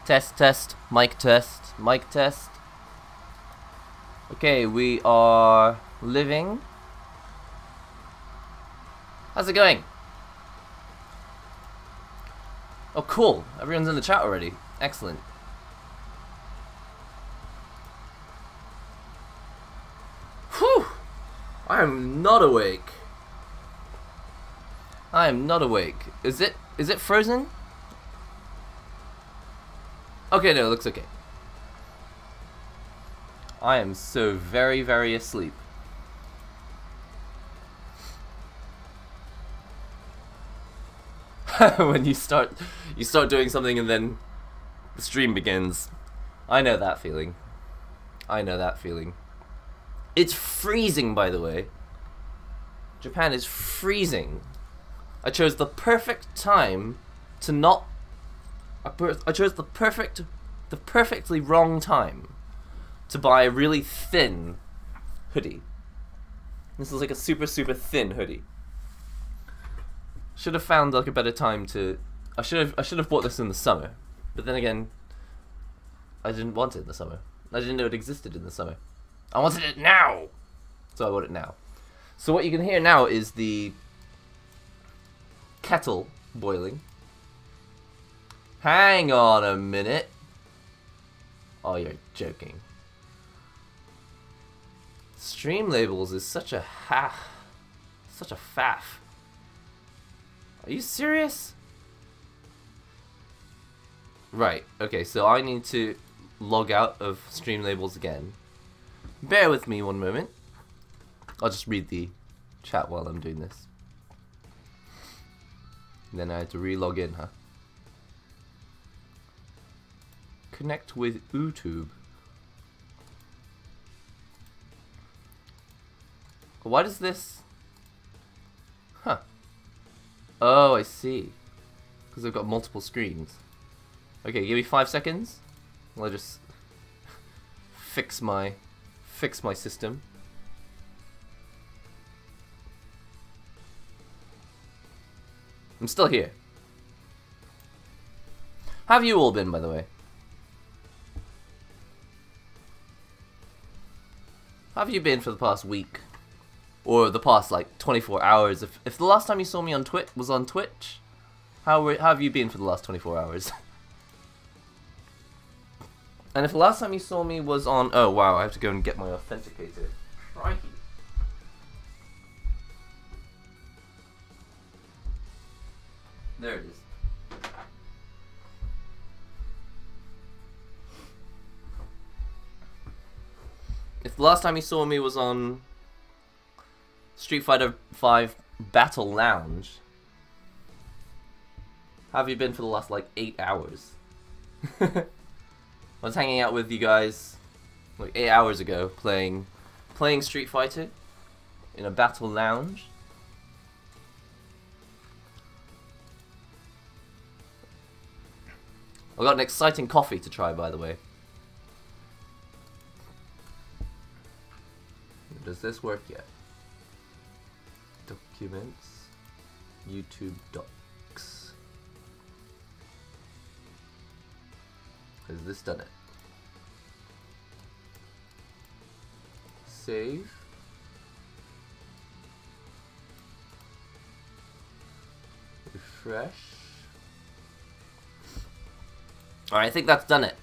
Test, test, mic test, mic test. Okay, we are living. How's it going? Oh, cool. Everyone's in the chat already. Excellent. Whew! I am not awake. I am not awake. Is it frozen? Okay, no, it looks okay. I am so very, very asleep. When you start doing something and then the stream begins. I know that feeling. I know that feeling. It's freezing, by the way. Japan is freezing. I chose the perfect time to not. I chose the perfectly wrong time to buy a really thin hoodie. This is like a super thin hoodie. Should have found like a better time to. I should have bought this in the summer, but then again, I didn't want it in the summer. I didn't know it existed in the summer. I wanted it now, so I bought it now. So what you can hear now is the kettle boiling. Hang on a minute. Oh, you're joking. Stream labels is such a such a faff. Are you serious? Right, okay, so I need to log out of stream labels again. Bear with me one moment. I'll just read the chat while I'm doing this. And then I had to re-log in, huh? Connect with YouTube. Why does this... Huh. Oh, I see. Because I've got multiple screens. Okay, give me 5 seconds. I'll just fix my system. I'm still here. How have you all been, by the way? How have you been for the past week? Or the past, like, 24 hours? If the last time you saw me on Twitch was on Twitch, how have you been for the last 24 hours? And if the last time you saw me was on... Oh, wow, I have to go and get my authenticator. Crikey. There it is. If the last time you saw me was on Street Fighter V Battle Lounge, how have you been for the last, like, 8 hours? I was hanging out with you guys, like, 8 hours ago, playing Street Fighter in a Battle Lounge. I've got an exciting coffee to try, by the way. Does this work yet? Documents, YouTube docs. Has this done it? Save. Refresh. Alright, I think that's done it.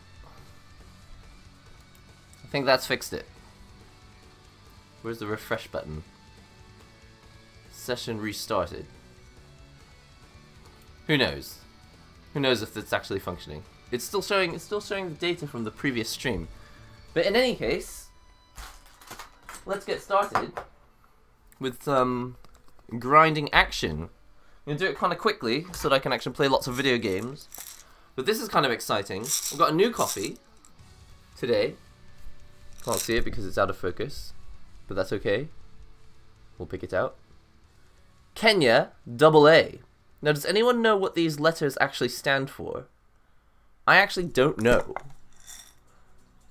I think that's fixed it. Where's the refresh button? Session restarted. Who knows? Who knows if it's actually functioning? It's still showing the data from the previous stream. But in any case, let's get started with some grinding action. I'm gonna do it kind of quickly so that I can actually play lots of video games. But this is kind of exciting. I've got a new coffee today. Can't see it because it's out of focus, but that's okay. We'll pick it out. Kenya AA. Now, does anyone know what these letters actually stand for? I actually don't know.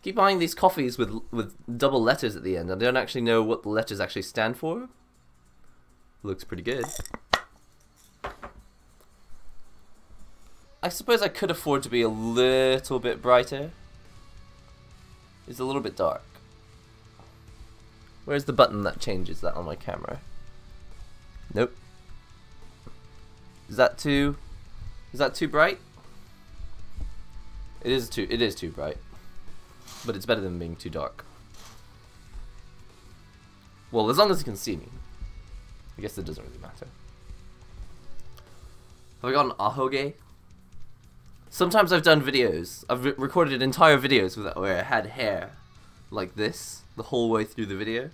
Keep buying these coffees with double letters at the end. I don't actually know what the letters actually stand for. Looks pretty good. I suppose I could afford to be a little bit brighter. It's a little bit dark. Where's the button that changes that on my camera? Nope. Is that too bright? It is too bright. But it's better than being too dark. Well, as long as you can see me. I guess it doesn't really matter. Have I got an NihongoGamer? Sometimes I've done videos. I've recorded entire videos where I had hair like this the whole way through the video. It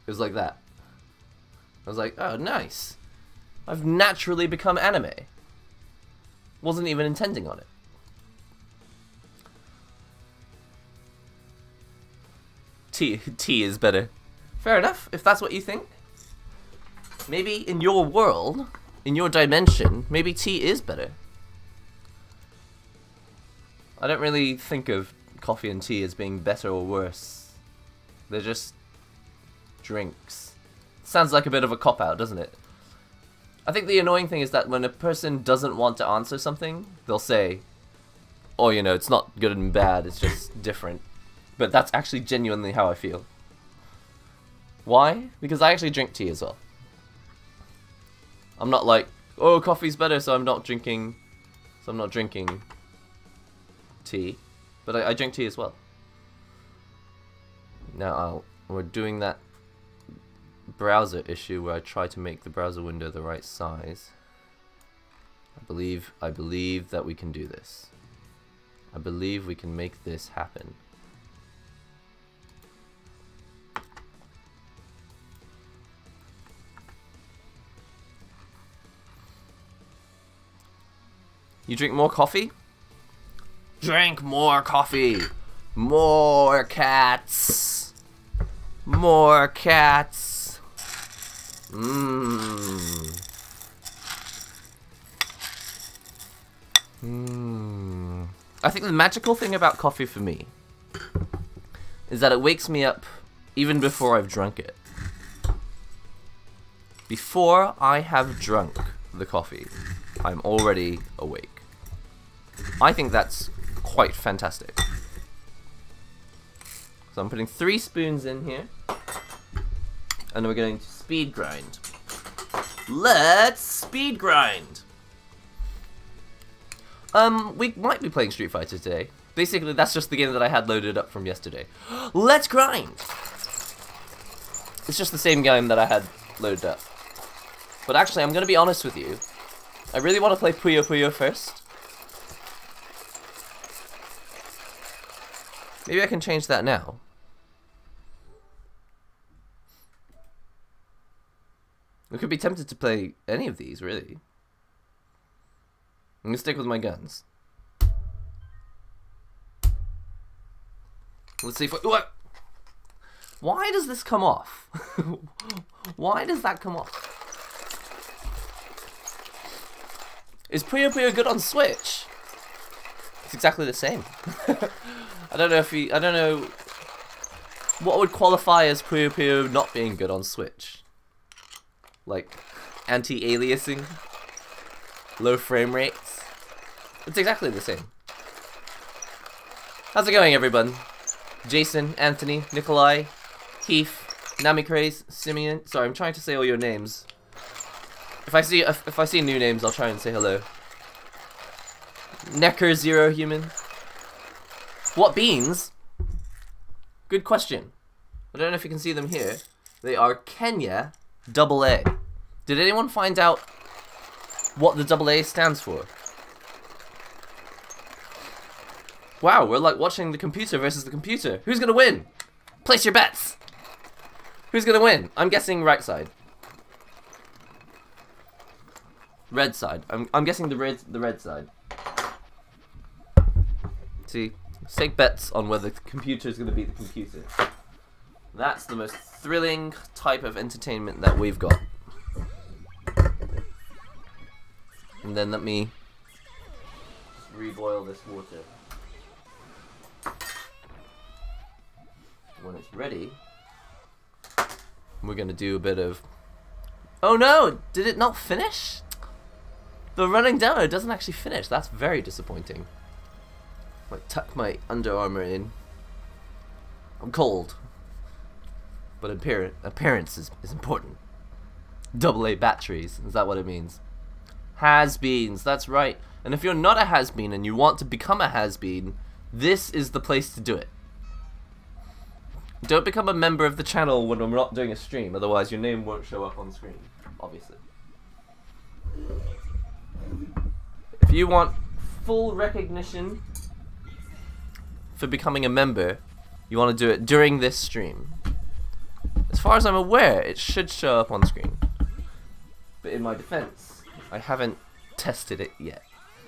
was like that. I was like, oh, nice. I've naturally become anime. Wasn't even intending on it. Tea is better. Fair enough, if that's what you think. Maybe in your world, in your dimension, maybe tea is better. I don't really think of coffee and tea as being better or worse. They're just drinks. Sounds like a bit of a cop-out, doesn't it? I think the annoying thing is that when a person doesn't want to answer something, they'll say, oh, you know, it's not good and bad, it's just different. But that's actually genuinely how I feel. Why? Because I actually drink tea as well. I'm not like, oh, coffee's better, so I'm not drinking tea. But I drink tea as well. Now we're doing that browser issue where I try to make the browser window the right size. I believe that we can do this. I believe we can make this happen. You drink more coffee? Drink more coffee! More cats! More cats! I think the magical thing about coffee for me is that it wakes me up even before I've drunk it. Before I have drunk the coffee, I'm already awake. I think that's quite fantastic. So I'm putting 3 spoons in here. And we're going to speed grind. Let's speed grind! We might be playing Street Fighter today. Basically, that's just the game that I had loaded up from yesterday. Let's grind! It's just the same game that I had loaded up. But actually, I'm going to be honest with you. I really want to play Puyo Puyo first. Maybe I can change that now. We could be tempted to play any of these, really. I'm gonna stick with my guns. Let's see if what? Why does this come off? Why does that come off? Is Puyo Puyo good on Switch? It's exactly the same. I don't know what would qualify as Puyo Puyo not being good on Switch. Like anti-aliasing, low frame rates. It's exactly the same. How's it going, everyone? Jason, Anthony, Nikolai, Heath, Namicraze, Simeon. Sorry, I'm trying to say all your names. If I see new names, I'll try and say hello. Necker Zero Human. What beans? Good question. I don't know if you can see them here. They are Kenya AA. Did anyone find out what the AA stands for? Wow, we're like watching the computer versus the computer. Who's gonna win? Place your bets. Who's gonna win? I'm guessing right side. Red side. I'm guessing the red side. See, let's take bets on whether the computer is gonna beat the computer. That's the most thrilling type of entertainment that we've got. And then let me reboil this water. When it's ready, we're gonna do a bit of... Oh no! Did it not finish? The running down it doesn't actually finish. That's very disappointing. Like, tuck my Under Armour in. I'm cold. But appearance is important. AA batteries. Is that what it means? Has-beens. That's right. And if you're not a has-been and you want to become a has-been, this is the place to do it. Don't become a member of the channel when we're not doing a stream. Otherwise, your name won't show up on screen. Obviously. If you want full recognition for becoming a member, you want to do it during this stream. As far as I'm aware, it should show up on screen. But in my defense, I haven't tested it yet.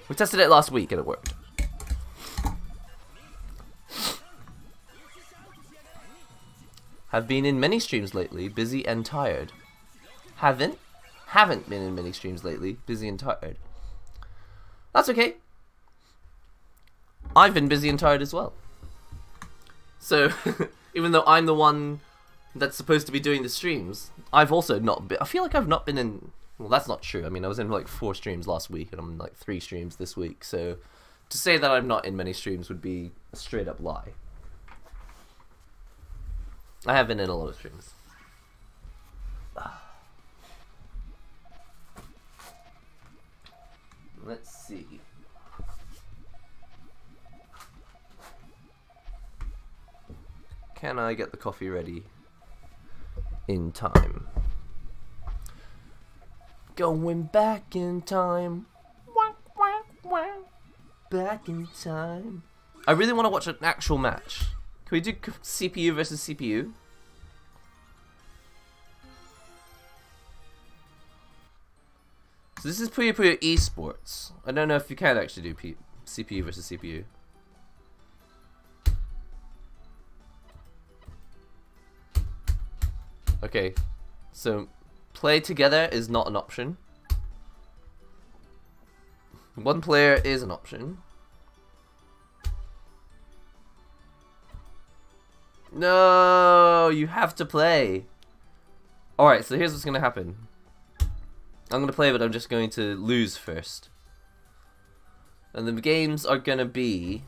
We tested it last week and it worked. Have been in many streams lately, busy and tired. Haven't been in many streams lately, busy and tired. That's okay. I've been busy and tired as well. So, even though I'm the one that's supposed to be doing the streams, I've also not been, I feel like I've not been in, well, that's not true. I mean, I was in like 4 streams last week and I'm in like 3 streams this week. So, to say that I'm not in many streams would be a straight up lie. I have been in a lot of streams. Let's see. Can I get the coffee ready in time? Going back in time. Back in time. I really want to watch an actual match. Can we do CPU versus CPU? So this is Puyo Puyo Esports. I don't know if you can actually do CPU versus CPU. Okay, so play together is not an option. One player is an option. No, you have to play. Alright, so here's what's going to happen. I'm going to play, but I'm just going to lose first. And the games are going to be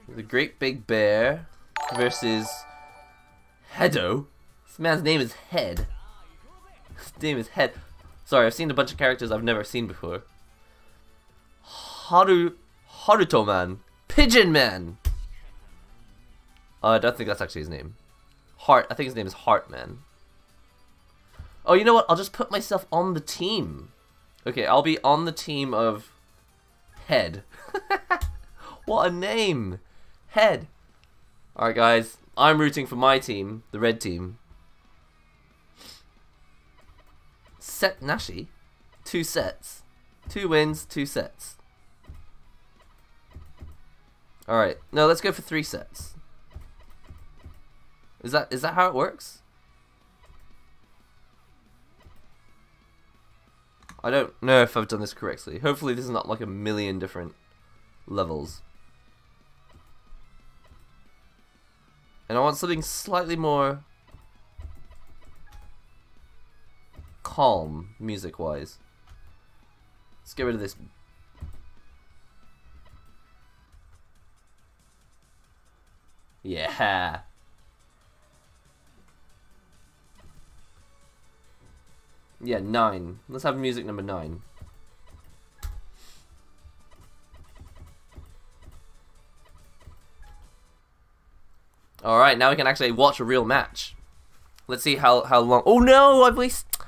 the Great Big Bear versus Hedo. This man's name is Head. His name is Head. Sorry, I've seen a bunch of characters I've never seen before. Haruto Man. Pigeon Man. I don't think that's actually his name. I think his name is Heartman. Oh, you know what? I'll just put myself on the team. Okay, I'll be on the team of Head. What a name. Head. Alright, guys. I'm rooting for my team, the red team. Set Nashi. 2 sets. 2 wins, 2 sets. Alright. No, let's go for 3 sets. Is that how it works? I don't know if I've done this correctly. Hopefully this is not like a million different levels. And I want something slightly more calm, music-wise. Let's get rid of this. Yeah. Yeah, 9. Let's have music number 9. Alright, now we can actually watch a real match. Let's see how long. Oh no! I've wasted.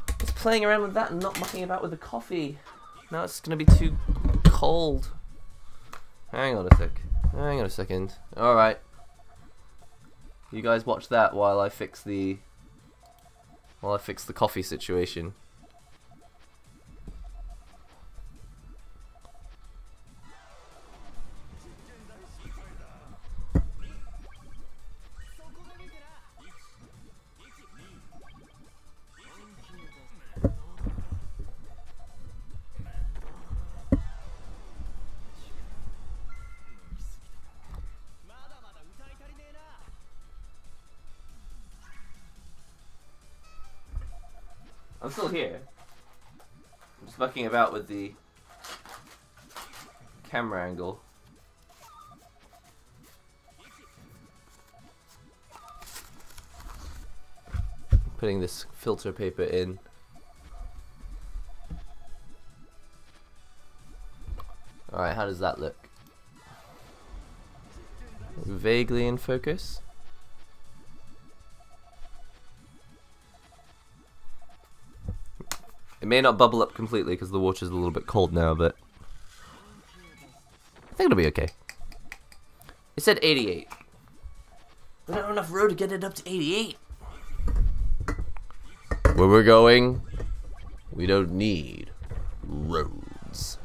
I was playing around with that and not mucking about with the coffee. Now it's gonna be too cold. Hang on a sec. Hang on a second. Alright. You guys watch that while I fix the coffee situation. I'm still here. Just fucking about with the camera angle. Putting this filter paper in. Alright, how does that look? Vaguely in focus. It may not bubble up completely because the water's a little bit cold now, but I think it'll be okay. It said 88. We don't have enough road to get it up to 88. Where we're going, we don't need roads.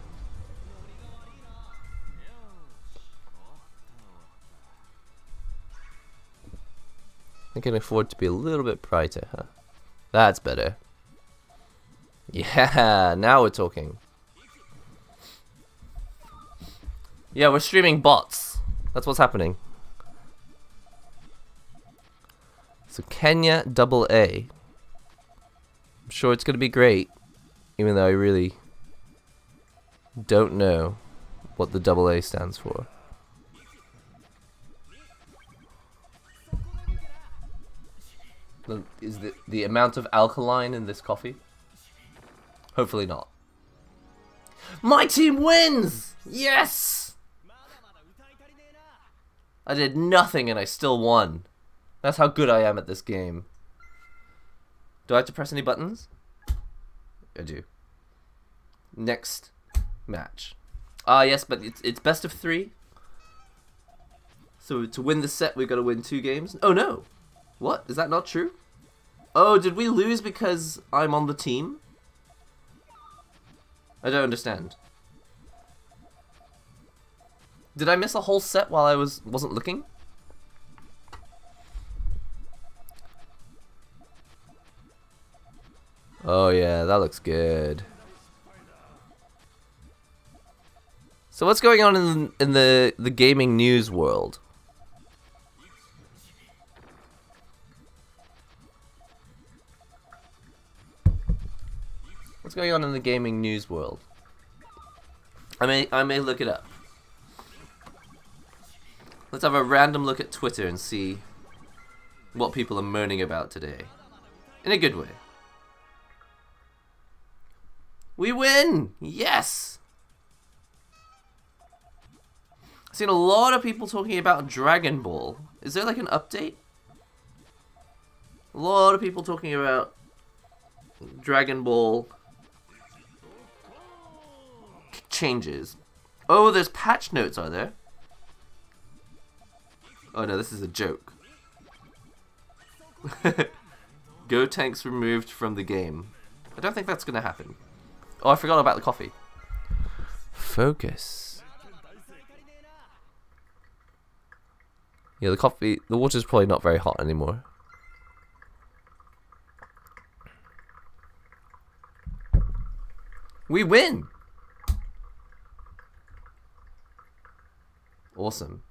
I can afford to be a little bit brighter, huh? That's better. Yeah, now we're talking. Yeah, we're streaming bots. That's what's happening. So Kenya AA. I'm sure it's gonna be great, even though I really don't know what the AA stands for. Is the amount of alkaline in this coffee? Hopefully not. My team wins! Yes! I did nothing and I still won. That's how good I am at this game. Do I have to press any buttons? I do. Next match. Ah, yes, but it's best of 3. So to win the set, we've got to win 2 games. Oh no! What? Is that not true? Oh, did we lose because I'm on the team? I don't understand. Did I miss a whole set while I wasn't looking? Oh yeah, that looks good. So what's going on in the gaming news world? What's going on in the gaming news world? I may look it up. Let's have a random look at Twitter and see what people are moaning about today. In a good way. We win! Yes! I've seen a lot of people talking about Dragon Ball. Is there like an update? A lot of people talking about Dragon Ball changes. Oh, there's patch notes, are there? Oh no, this is a joke. Go tanks removed from the game. I don't think that's gonna happen. Oh, I forgot about the coffee. Focus. Yeah, the water's probably not very hot anymore. We win! Awesome.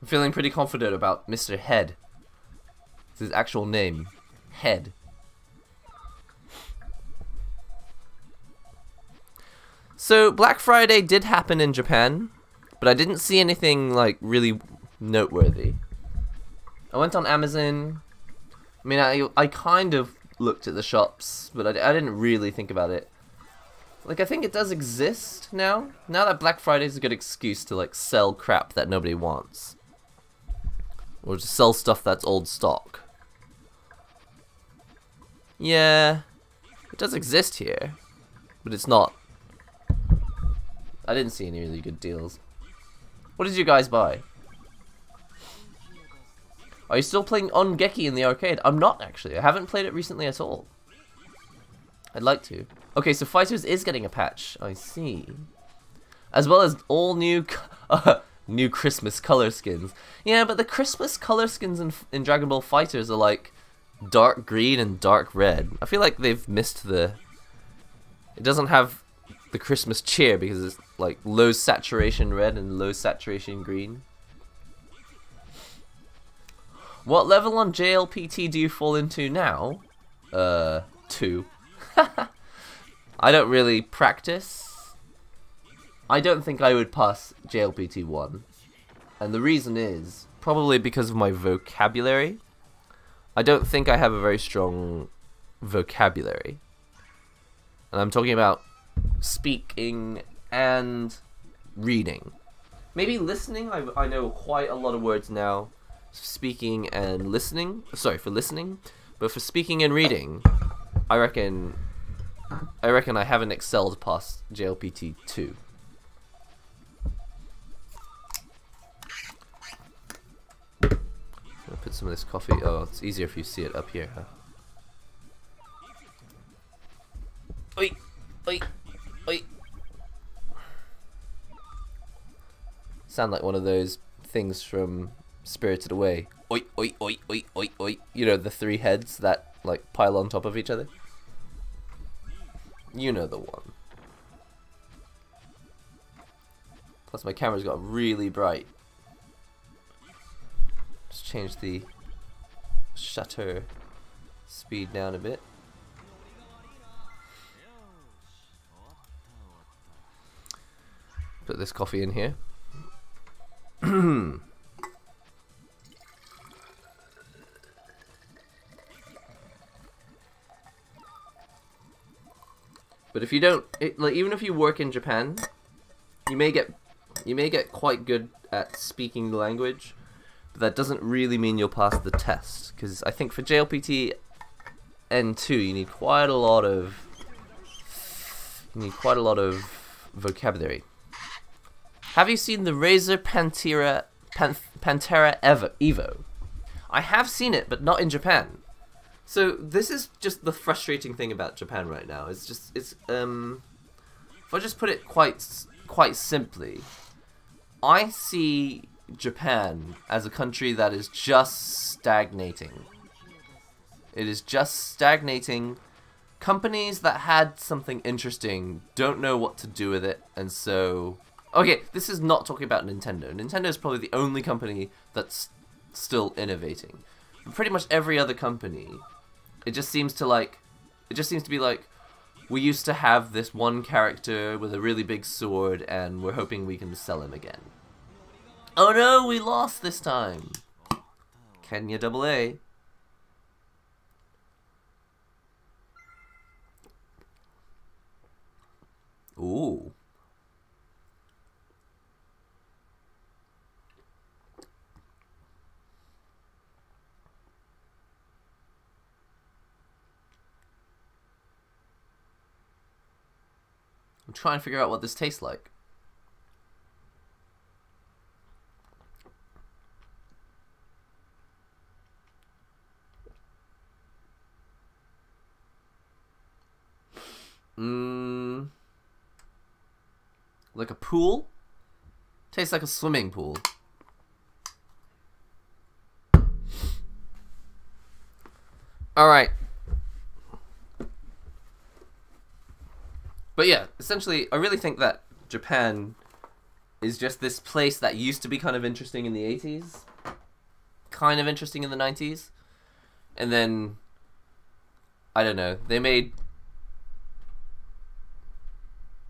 I'm feeling pretty confident about Mr. Head. It's his actual name. Head. So, Black Friday did happen in Japan, but I didn't see anything, like, really noteworthy. I went on Amazon. I mean, I kind of looked at the shops, but I didn't really think about it. Like, I think it does exist now. Now that Black Friday is a good excuse to, like, sell crap that nobody wants. Or to sell stuff that's old stock. Yeah, it does exist here, but it's not. I didn't see any really good deals. What did you guys buy? Are you still playing Ongeki in the arcade? I'm not, actually. I haven't played it recently at all. I'd like to. Okay, so Fighters is getting a patch. I see. As well as all new new Christmas color skins. Yeah, but the Christmas color skins in Dragon Ball Fighters are like dark green and dark red. I feel like they've missed the... It doesn't have the Christmas cheer because it's like low saturation red and low saturation green. What level on JLPT do you fall into now? 2. I don't really practice. I don't think I would pass JLPT 1. And the reason is probably because of my vocabulary. I don't think I have a very strong vocabulary. And I'm talking about speaking and reading. Maybe listening, I know quite a lot of words now. Speaking and listening, sorry, for listening. But for speaking and reading, I reckon I haven't excelled past JLPT 2. I'll put some of this coffee. Oh, it's easier if you see it up here, huh? Oi! Oi! Oi! Sound like one of those things from Spirited Away. Oi! Oi! Oi! Oi! Oi! Oi! You know, the 3 heads that, like, pile on top of each other? You know the one. Plus my camera's got really bright. Just change the shutter speed down a bit. Put this coffee in here. But if you don't, like, even if you work in Japan, you may get quite good at speaking the language, but that doesn't really mean you'll pass the test. Because I think for JLPT N2, you need quite a lot of vocabulary. Have you seen the Razer Pantera Evo? I have seen it, but not in Japan. So this is just the frustrating thing about Japan right now. If I just put it quite simply, I see Japan as a country that is just stagnating. It is just stagnating. Companies that had something interesting don't know what to do with it, and so... Okay, this is not talking about Nintendo. Nintendo is probably the only company that's still innovating. But pretty much every other company, it just seems to be like, we used to have this one character with a really big sword, and we're hoping we can sell him again. Oh no, we lost this time! Kenya AA. Ooh. I'm trying to figure out what this tastes like. Like a pool? Tastes like a swimming pool. Alright. But yeah, essentially, I really think that Japan is just this place that used to be kind of interesting in the 80s, kind of interesting in the 90s, and then, I don't know, they made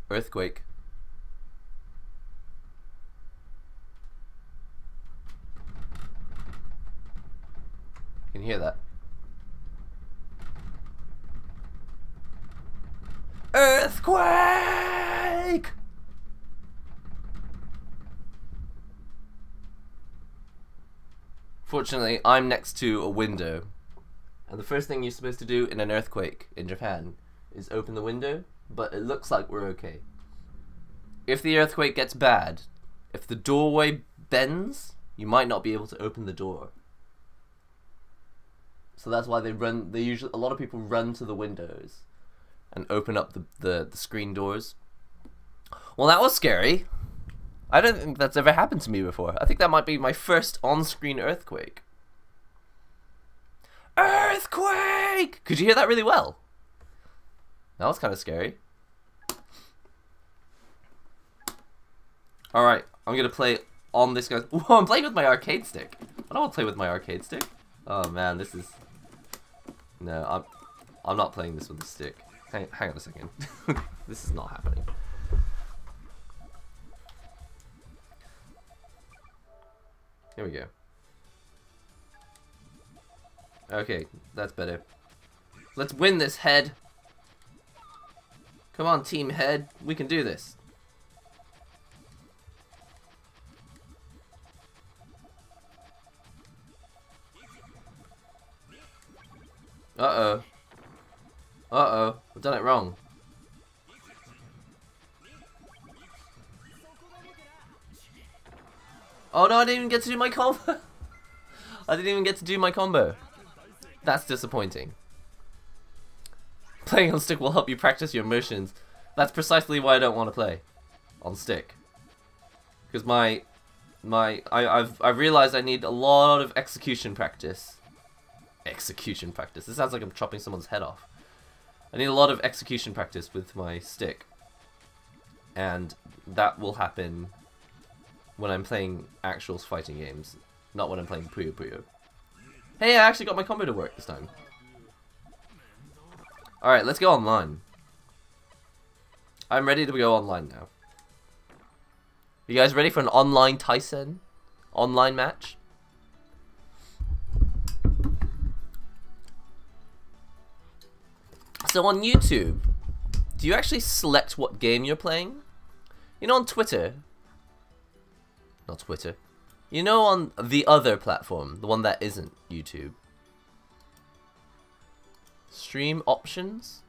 Earthquake. You can hear that. Earthquake! Fortunately, I'm next to a window, and the first thing you're supposed to do in an earthquake in Japan is open the window, but it looks like we're okay. If the earthquake gets bad, if the doorway bends, you might not be able to open the door. So that's why a lot of people run to the windows and open up the screen doors. Well, that was scary. I don't think that's ever happened to me before. I think that might be my first on-screen earthquake. Earthquake! Could you hear that really well? That was kind of scary. Alright, I'm gonna play on this guy's... Ooh, I'm playing with my arcade stick. I don't want to play with my arcade stick. Oh man, this is... No, I'm not playing this with the stick. Hang on a second. This is not happening. Here we go. Okay, that's better. Let's win this, Head. Come on, Team Head. We can do this. Uh-oh. Uh-oh. I've done it wrong. Oh no, I didn't even get to do my combo. I didn't even get to do my combo. That's disappointing. Playing on stick will help you practice your motions. That's precisely why I don't want to play on stick. Because I've realized I need a lot of execution practice. Execution practice. This sounds like I'm chopping someone's head off. I need a lot of execution practice with my stick. And that will happen when I'm playing actual fighting games, not when I'm playing Puyo Puyo. Hey, I actually got my combo to work this time. Alright, let's go online. I'm ready to go online now. You guys ready for an online Tyson? Online match? So on YouTube, do you actually select what game you're playing? You know on Twitter... Not Twitter. You know on the other platform, the one that isn't YouTube. Stream options?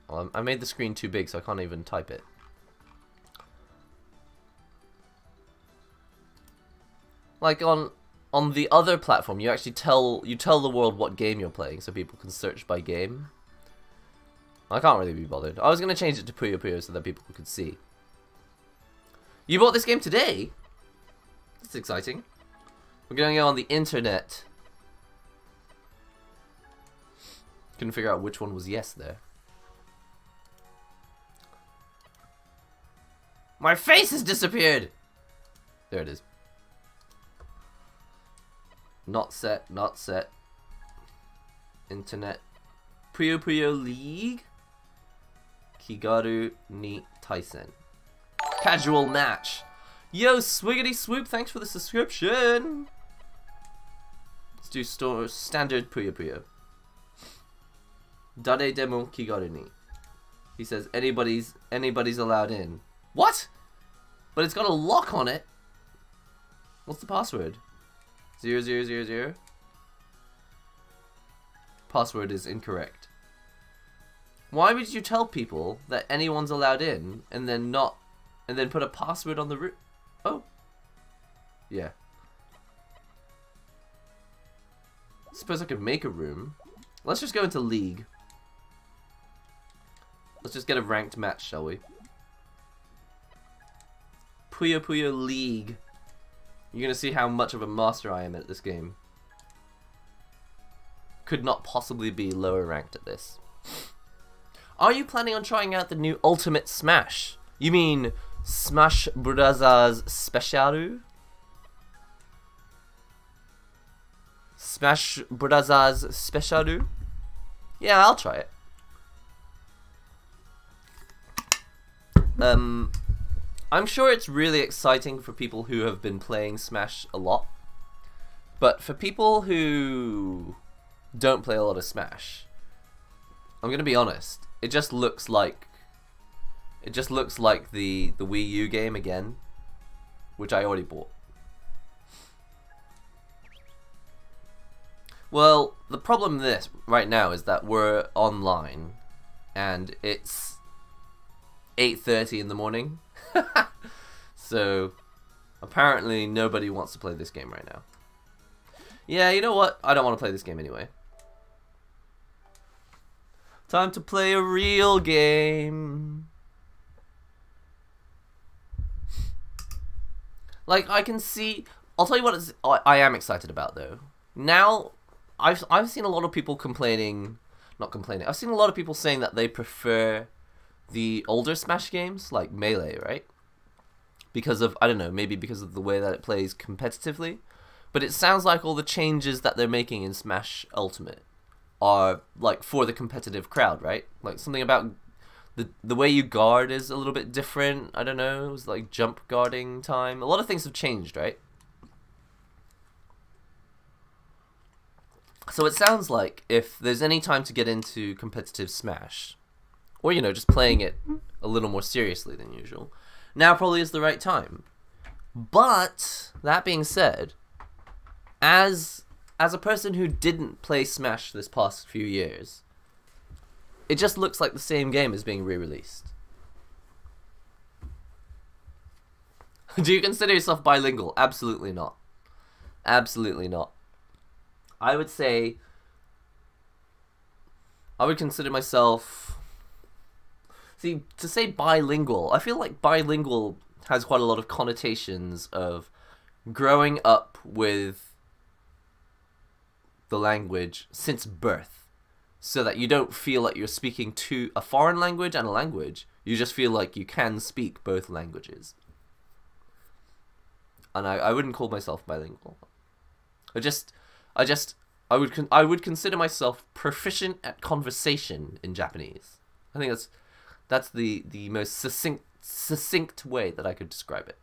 Well, I made the screen too big so I can't even type it. Like on the other platform, you actually tell the world what game you're playing so people can search by game. I can't really be bothered. I was going to change it to Puyo Puyo so that people could see. You bought this game today? That's exciting. We're going to go on the internet. Couldn't figure out which one was yes there. My face has disappeared! There it is. Not set, not set. Internet. Puyo Puyo League. Kigaru ni Tyson. Casual match. Yo, Swiggity Swoop, thanks for the subscription. Let's do standard Puyo Puyo. Dare demo Kigaru ni. He says anybody's allowed in. What? But it's got a lock on it. What's the password? 0000. Password is incorrect. Why would you tell people that anyone's allowed in and then put a password on the room? Oh. Yeah. Suppose I could make a room. Let's just go into League. Let's just get a ranked match, shall we? Puyo Puyo League. You're gonna see how much of a master I am at this game. Could not possibly be lower ranked at this. Are you planning on trying out the new Ultimate Smash? You mean Smash Bros. Special? Smash Bros. Special? Yeah, I'll try it. I'm sure it's really exciting for people who have been playing Smash a lot. But for people who don't play a lot of Smash, I'm gonna be honest, it just looks like the Wii U game again, which I already bought. Well, the problem this right now is that we're online and it's 8:30 in the morning. So apparently nobody wants to play this game right now. Yeah, you know what? I don't want to play this game anyway. Time to play a real game. Like, I can see... I'll tell you what I am excited about, though. Now, I've seen a lot of people complaining... Not complaining. I've seen a lot of people saying that they prefer the older Smash games, like Melee, right? Because of, I don't know, maybe because of the way that it plays competitively. But it sounds like all the changes that they're making in Smash Ultimate are like for the competitive crowd, right? Like something about the way you guard is a little bit different. I don't know. It was like jump guarding time. A lot of things have changed, right? So it sounds like if there's any time to get into competitive Smash, or, you know, just playing it a little more seriously than usual, now probably is the right time. But, that being said, as a person who didn't play Smash this past few years, it just looks like the same game is being re-released. Do you consider yourself bilingual? Absolutely not. Absolutely not. I would say I would consider myself... See, to say bilingual, I feel like bilingual has quite a lot of connotations of growing up with the language since birth, so that you don't feel like you're speaking to a foreign language and a language. You just feel like you can speak both languages. And I wouldn't call myself bilingual. I would consider myself proficient at conversation in Japanese. I think that's the most succinct way that I could describe it.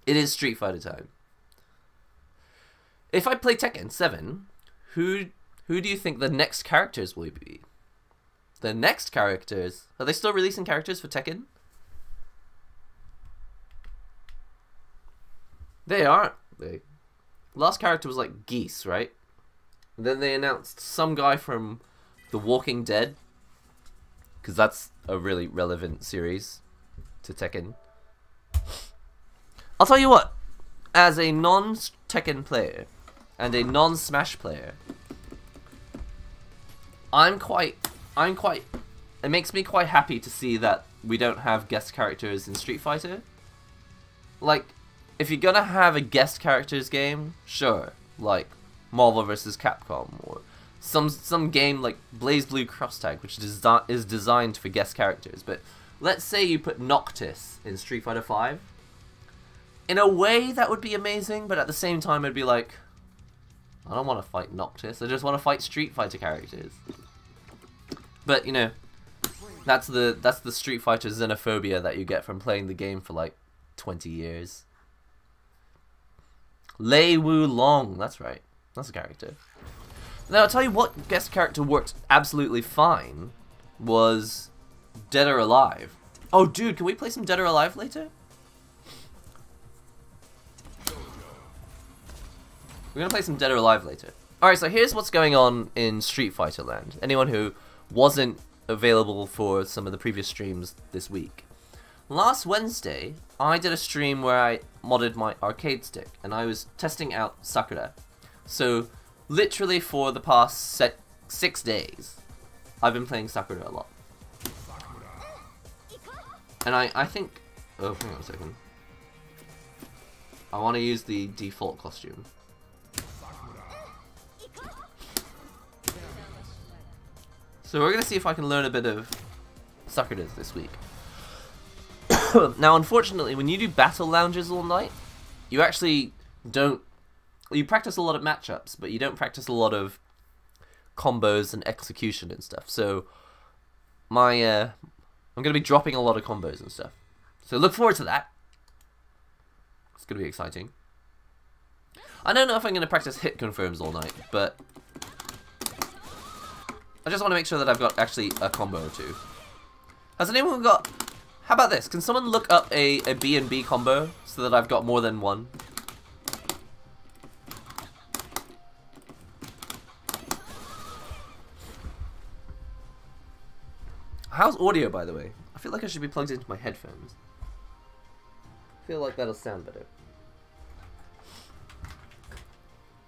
It is Street Fighter time. If I play Tekken 7, who do you think the next characters will be? The next characters? Are they still releasing characters for Tekken? They aren't. Last character was like Geese, right? And then they announced some guy from The Walking Dead, because that's a really relevant series to Tekken. I'll tell you what, as a non-Tekken player and a non-Smash player, it makes me quite happy to see that we don't have guest characters in Street Fighter. Like, if you're gonna have a guest characters game, sure, like Marvel vs. Capcom, or some game like BlazBlue Cross Tag, which is designed for guest characters. But let's say you put Noctis in Street Fighter V. In a way, that would be amazing, but at the same time, it'd be like, I don't want to fight Noctis. I just want to fight Street Fighter characters. But you know, that's the Street Fighter xenophobia that you get from playing the game for like 20 years. Lei Wu Long, that's right. That's a character. Now, I'll tell you what guest character worked absolutely fine was Dead or Alive. Oh, dude, can we play some Dead or Alive later? We're gonna play some Dead or Alive later. Alright, so here's what's going on in Street Fighter Land. Anyone who wasn't available for some of the previous streams this week. Last Wednesday, I did a stream where I modded my arcade stick, and I was testing out Sakura. So, literally for the past 6 days, I've been playing Sakura a lot. And I think... Oh, hang on a second. I want to use the default costume. So we're going to see if I can learn a bit of Sakura this week. Now, unfortunately, when you do battle lounges all night, you actually don't... You practice a lot of matchups, but you don't practice a lot of combos and execution and stuff. So, I'm going to be dropping a lot of combos and stuff. So look forward to that. It's going to be exciting. I don't know if I'm going to practice hit confirms all night, but I just want to make sure that I've got actually a combo or two. Has anyone got... How about this? Can someone look up a B&B combo so that I've got more than one? How's audio, by the way? I feel like I should be plugged into my headphones. I feel like that'll sound better.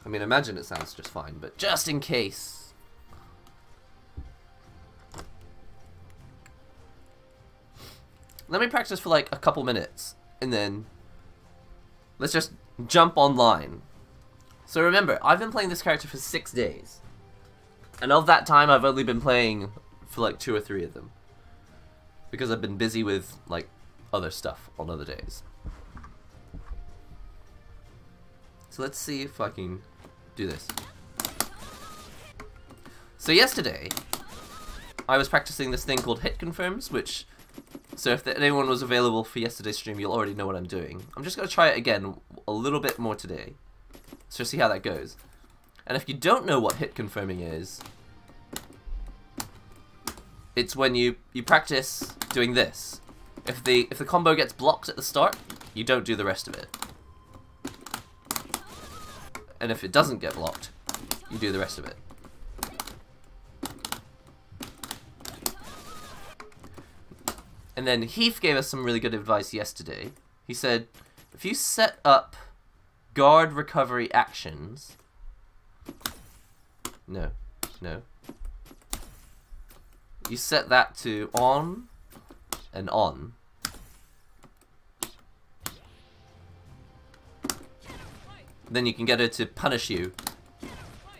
I mean, imagine it sounds just fine, but just in case. Let me practice for like a couple minutes, and then let's just jump online. So remember, I've been playing this character for 6 days. And of that time, I've only been playing for like 2 or 3 of them. Because I've been busy with like other stuff on other days. So let's see if I can do this. So yesterday, I was practicing this thing called hit confirms, which, so if anyone was available for yesterday's stream, you'll already know what I'm doing. I'm just going to try it again a little bit more today. So see how that goes. And if you don't know what hit confirming is, it's when you practice doing this. If the combo gets blocked at the start, you don't do the rest of it. And if it doesn't get blocked, you do the rest of it. And then Heath gave us some really good advice yesterday. He said, if you set up guard recovery actions... No. You set that to on and on. Then you can get her to punish you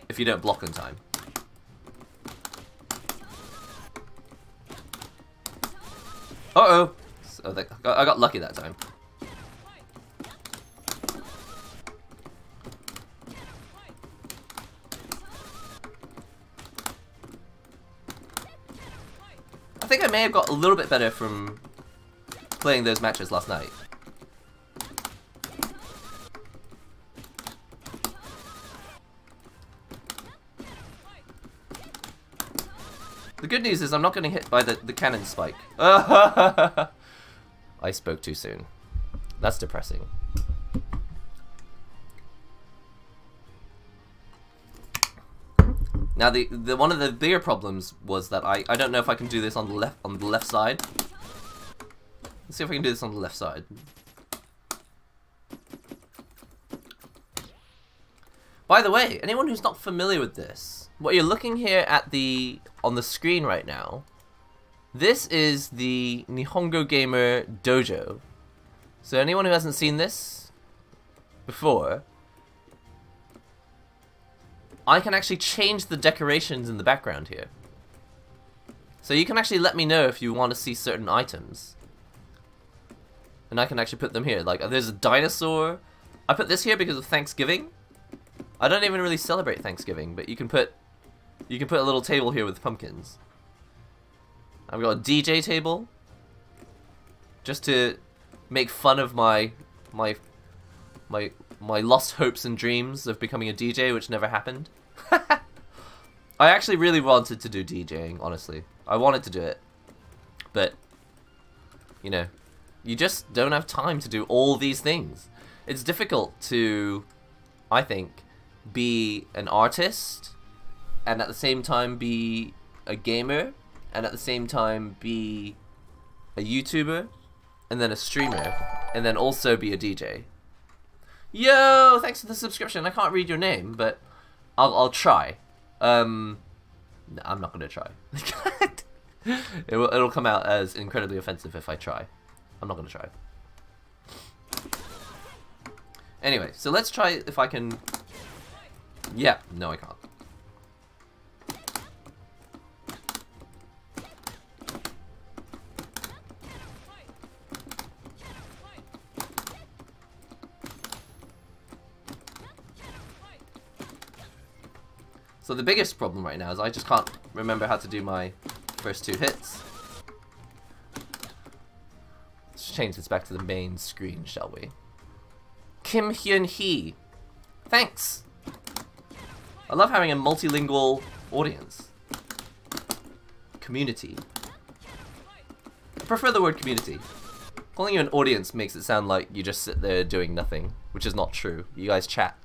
if you don't block in time. Uh-oh! So I got lucky that time. I think I may have got a little bit better from playing those matches last night. The good news is I'm not getting hit by the cannon spike. I spoke too soon. That's depressing. Now the one of the bigger problems was that I don't know if I can do this on the left side. Let's see if I can do this on the left side. By the way, anyone who's not familiar with this, what you're looking here at on the screen right now, this is the NihongoGamer dojo. So anyone who hasn't seen this before, I can actually change the decorations in the background here. So you can actually let me know if you want to see certain items. And I can actually put them here. Like, there's a dinosaur. I put this here because of Thanksgiving. I don't even really celebrate Thanksgiving, but you can put a little table here with pumpkins. I've got a DJ table, just to make fun of my lost hopes and dreams of becoming a DJ, which never happened. I actually really wanted to do DJing, honestly. I wanted to do it, but you know, you just don't have time to do all these things. It's difficult to, I think, be an artist and at the same time be a gamer and at the same time be a YouTuber and then a streamer and then also be a DJ. Yo, thanks for the subscription. I can't read your name, but I'll try. No, I'm not gonna try. It'll come out as incredibly offensive if I try. I'm not gonna try. Anyway, so let's try if I can. Yeah, no, I can't. So the biggest problem right now is I just can't remember how to do my first two hits. Let's change this back to the main screen, shall we? Kim Hyun-hee. Thanks! I love having a multilingual audience. Community. I prefer the word community. Calling you an audience makes it sound like you just sit there doing nothing, which is not true. You guys chat.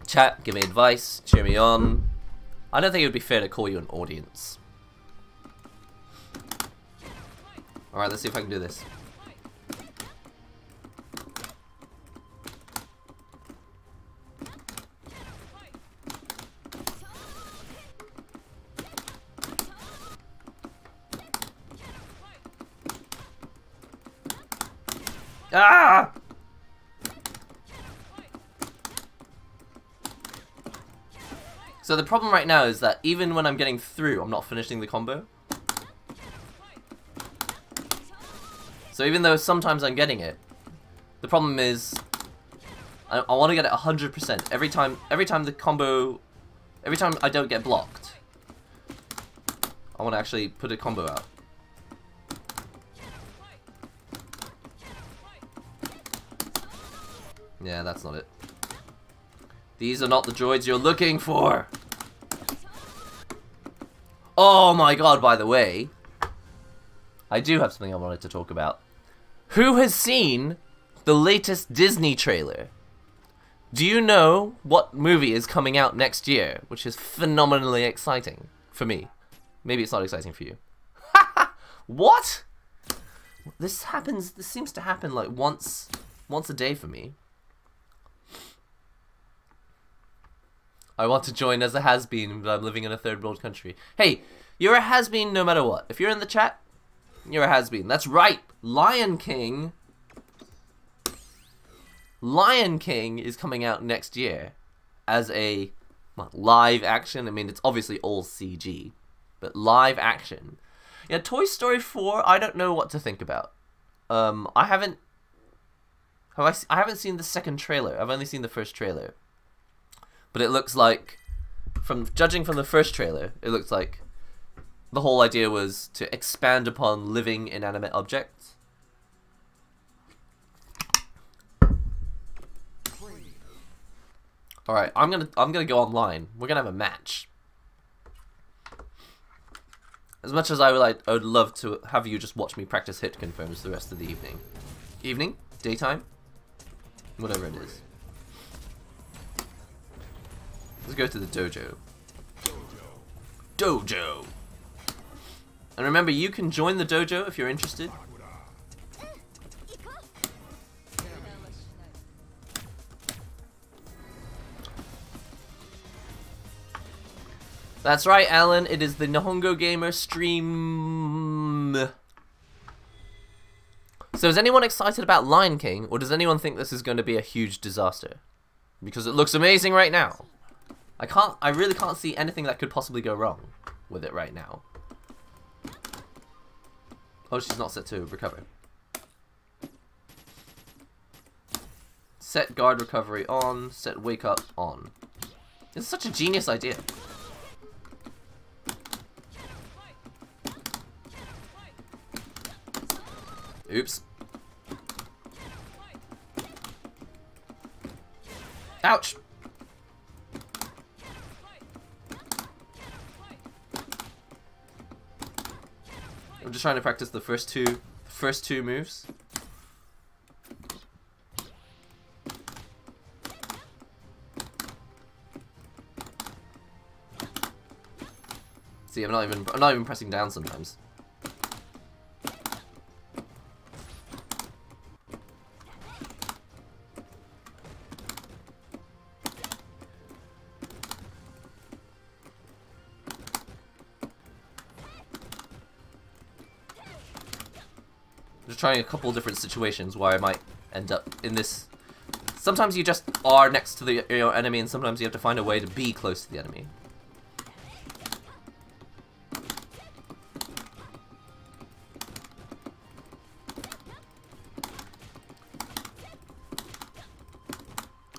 Chat, give me advice, cheer me on. I don't think it would be fair to call you an audience. Alright, let's see if I can do this. Ah! So the problem right now is that even when I'm getting through, I'm not finishing the combo. So even though sometimes I'm getting it, the problem is I want to get it 100% every time the combo, every time I don't get blocked. I want to actually put a combo out. Yeah, that's not it. These are not the droids you're looking for. Oh my god, by the way, I do have something I wanted to talk about. Who has seen the latest Disney trailer? Do you know what movie is coming out next year, which is phenomenally exciting for me? Maybe it's not exciting for you. What? This seems to happen like once a day for me. I want to join as a has-been, but I'm living in a third world country. Hey, you're a has-been no matter what. If you're in the chat, you're a has-been. That's right. Lion King is coming out next year as a live action. I mean, it's obviously all CG, but live action. Yeah, Toy Story 4, I don't know what to think about. I haven't seen the second trailer. I've only seen the first trailer. But it looks like, judging from the first trailer, it looks like the whole idea was to expand upon living inanimate objects. Alright, I'm gonna go online. We're gonna have a match. As much as I would love to have you just watch me practice hit confirms the rest of the evening. Evening? Daytime? Whatever it is. Let's go to the dojo. Dojo! And remember, you can join the dojo if you're interested. That's right, Alan. It is the NihongoGamer stream. So is anyone excited about Lion King, or does anyone think this is going to be a huge disaster? Because it looks amazing right now. I really can't see anything that could possibly go wrong with it right now. Oh, she's not set to recover. Set guard recovery on, set wake up on. It's such a genius idea. Oops. Ouch! I'm just trying to practice the first two moves. See, I'm not even pressing down sometimes. Just trying a couple different situations where I might end up in this. Sometimes you just are next to your enemy, and sometimes you have to find a way to be close to the enemy.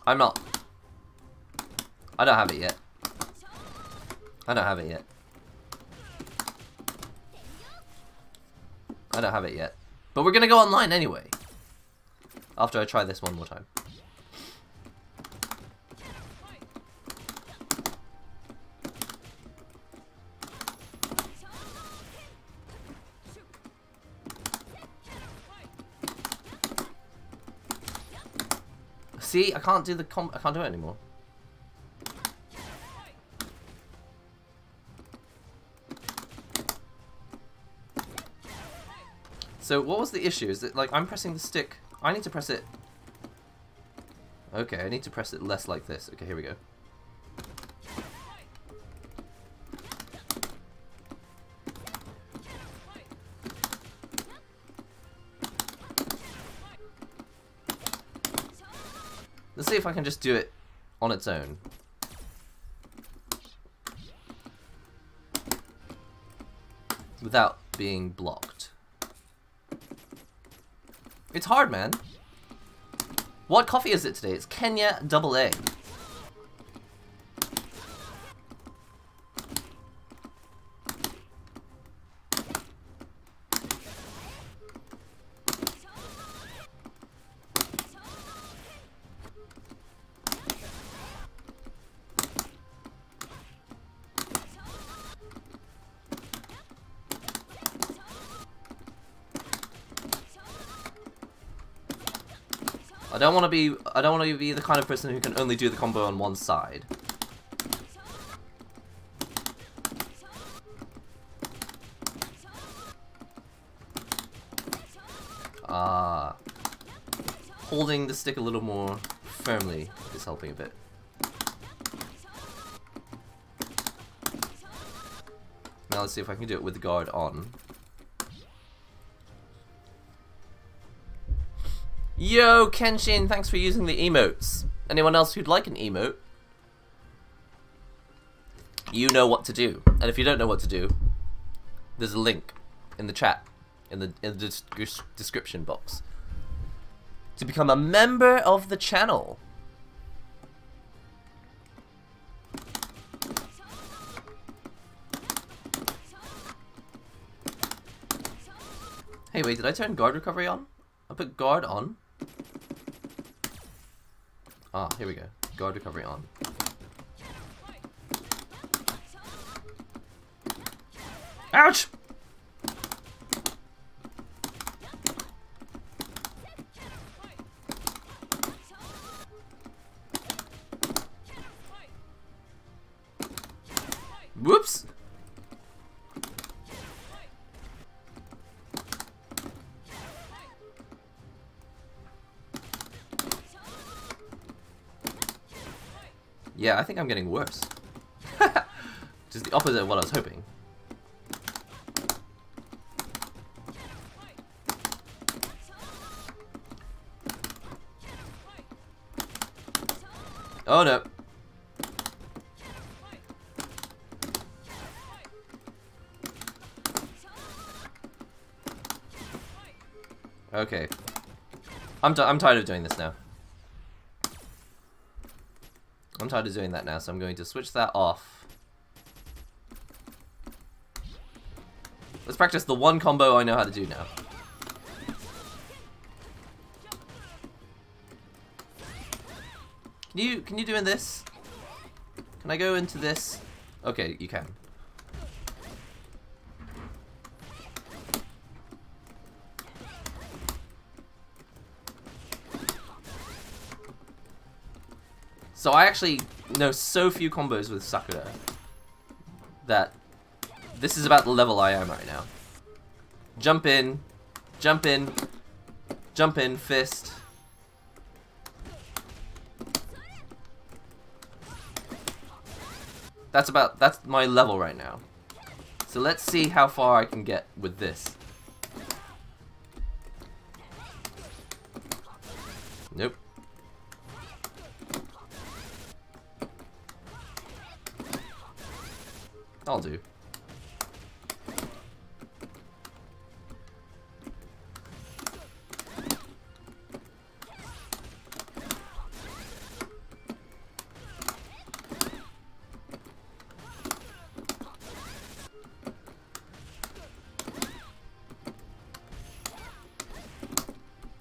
I'm not. I don't have it yet. I don't have it yet. I don't have it yet. But we're gonna go online anyway. After I try this one more time. See, I can't do I can't do it anymore. So what was the issue? Is it like I'm pressing the stick? I need to press it. Okay, I need to press it less like this. Okay, here we go. Let's see if I can just do it on its own. Without being blocked. It's hard, man. What coffee is it today? It's Kenya Double A. I don't want to be the kind of person who can only do the combo on one side. Holding the stick a little more firmly is helping a bit. Now let's see if I can do it with the guard on. Yo, Kenshin, thanks for using the emotes. Anyone else who'd like an emote? You know what to do. And if you don't know what to do, there's a link in the chat, in the description box, to become a member of the channel. Hey, wait, did I turn guard recovery on? I put guard on. Ah, here we go. Guard recovery on. Ouch! Whoops! Yeah, I think I'm getting worse. Just the opposite of what I was hoping. Oh no. Okay. I'm tired of doing this now. I'm tired of doing that now, so I'm going to switch that off. Let's practice the one combo I know how to do now. Can you do in this? Can I go into this? Okay, you can. So I actually know so few combos with Sakura that this is about the level I am right now. Jump in, jump in, jump in, fist. That's my level right now. So let's see how far I can get with this. Nope. I'll do.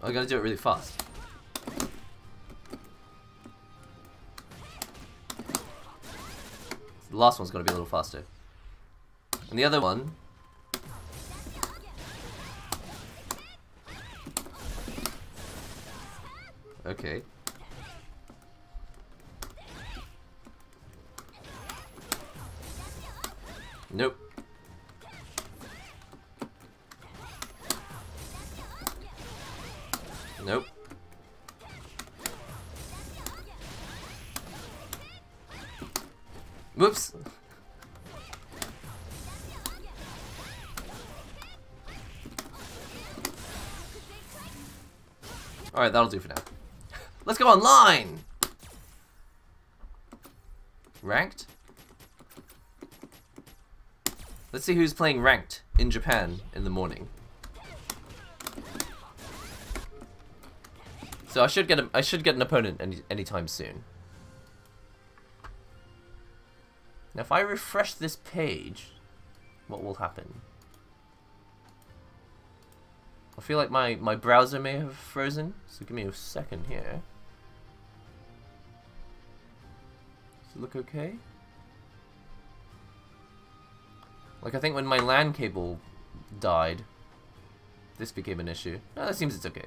I gotta do it really fast. The last one's gotta be a little faster. And the other one... Okay. Nope. Nope. Whoops. Alright, that'll do for now. Let's go online! Ranked? Let's see who's playing ranked in Japan in the morning. So I should get an opponent anytime soon. Now if I refresh this page, what will happen? I feel like my browser may have frozen, so give me a second here. Does it look okay? Like, I think when my LAN cable died, this became an issue. No, that seems it's okay.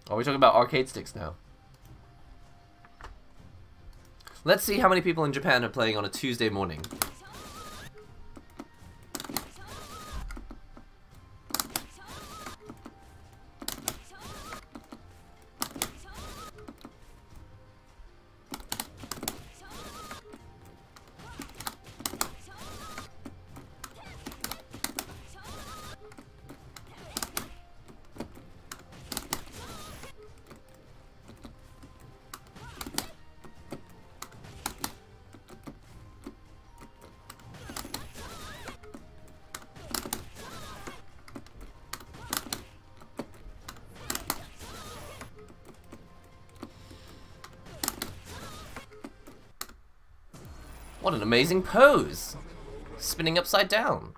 Are we talking about arcade sticks now? Let's see how many people in Japan are playing on a Tuesday morning. What an amazing pose! Spinning upside down.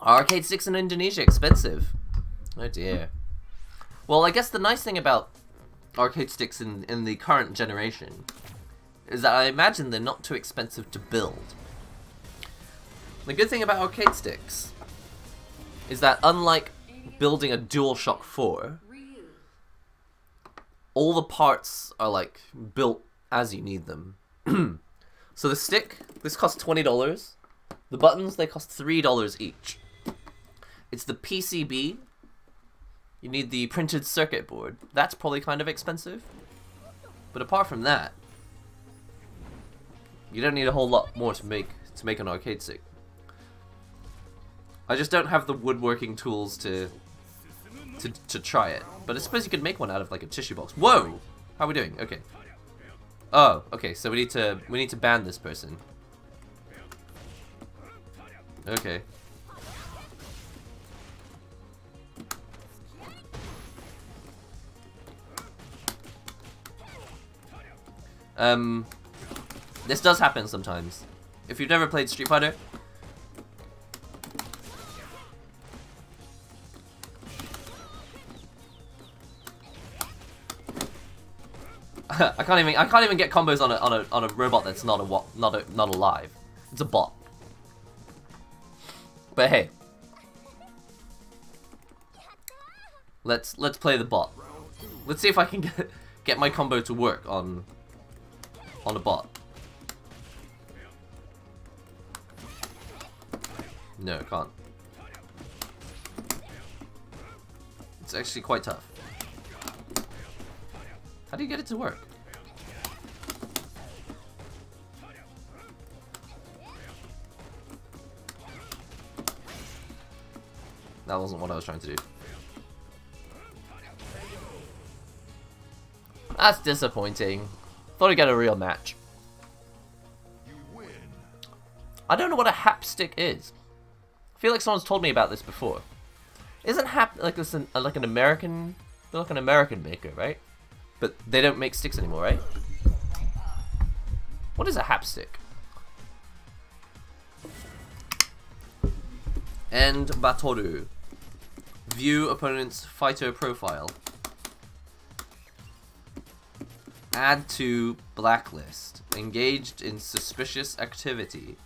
Arcade sticks in Indonesia, expensive. Oh dear. Well, I guess the nice thing about arcade sticks in the current generation is that I imagine they're not too expensive to build. The good thing about arcade sticks is that unlike building a DualShock 4, all the parts are like built as you need them. So the stick, this costs $20. The buttons, they cost $3 each. It's the PCB. You need the printed circuit board. That's probably kind of expensive. But apart from that, you don't need a whole lot more to make an arcade stick. I just don't have the woodworking tools to try it. But I suppose you could make one out of like a tissue box. Whoa! How are we doing? Okay. Oh, okay, so we need to ban this person. Okay. This does happen sometimes. If you've never played Street Fighter, I can't even get combos on a robot that's not alive. It's a bot. But hey, let's play the bot. Let's see if I can get my combo to work on a bot. No, I can't. It's actually quite tough. How do you get it to work? That wasn't what I was trying to do. That's disappointing. Thought I'd get a real match. I don't know what a hapstick is. I feel like someone's told me about this before. Isn't hap like this like an American? They're like an American maker, right? But they don't make sticks anymore, right? What is a hapstick? End Batoru. View opponent's fighter profile. Add to blacklist. Engaged in suspicious activity.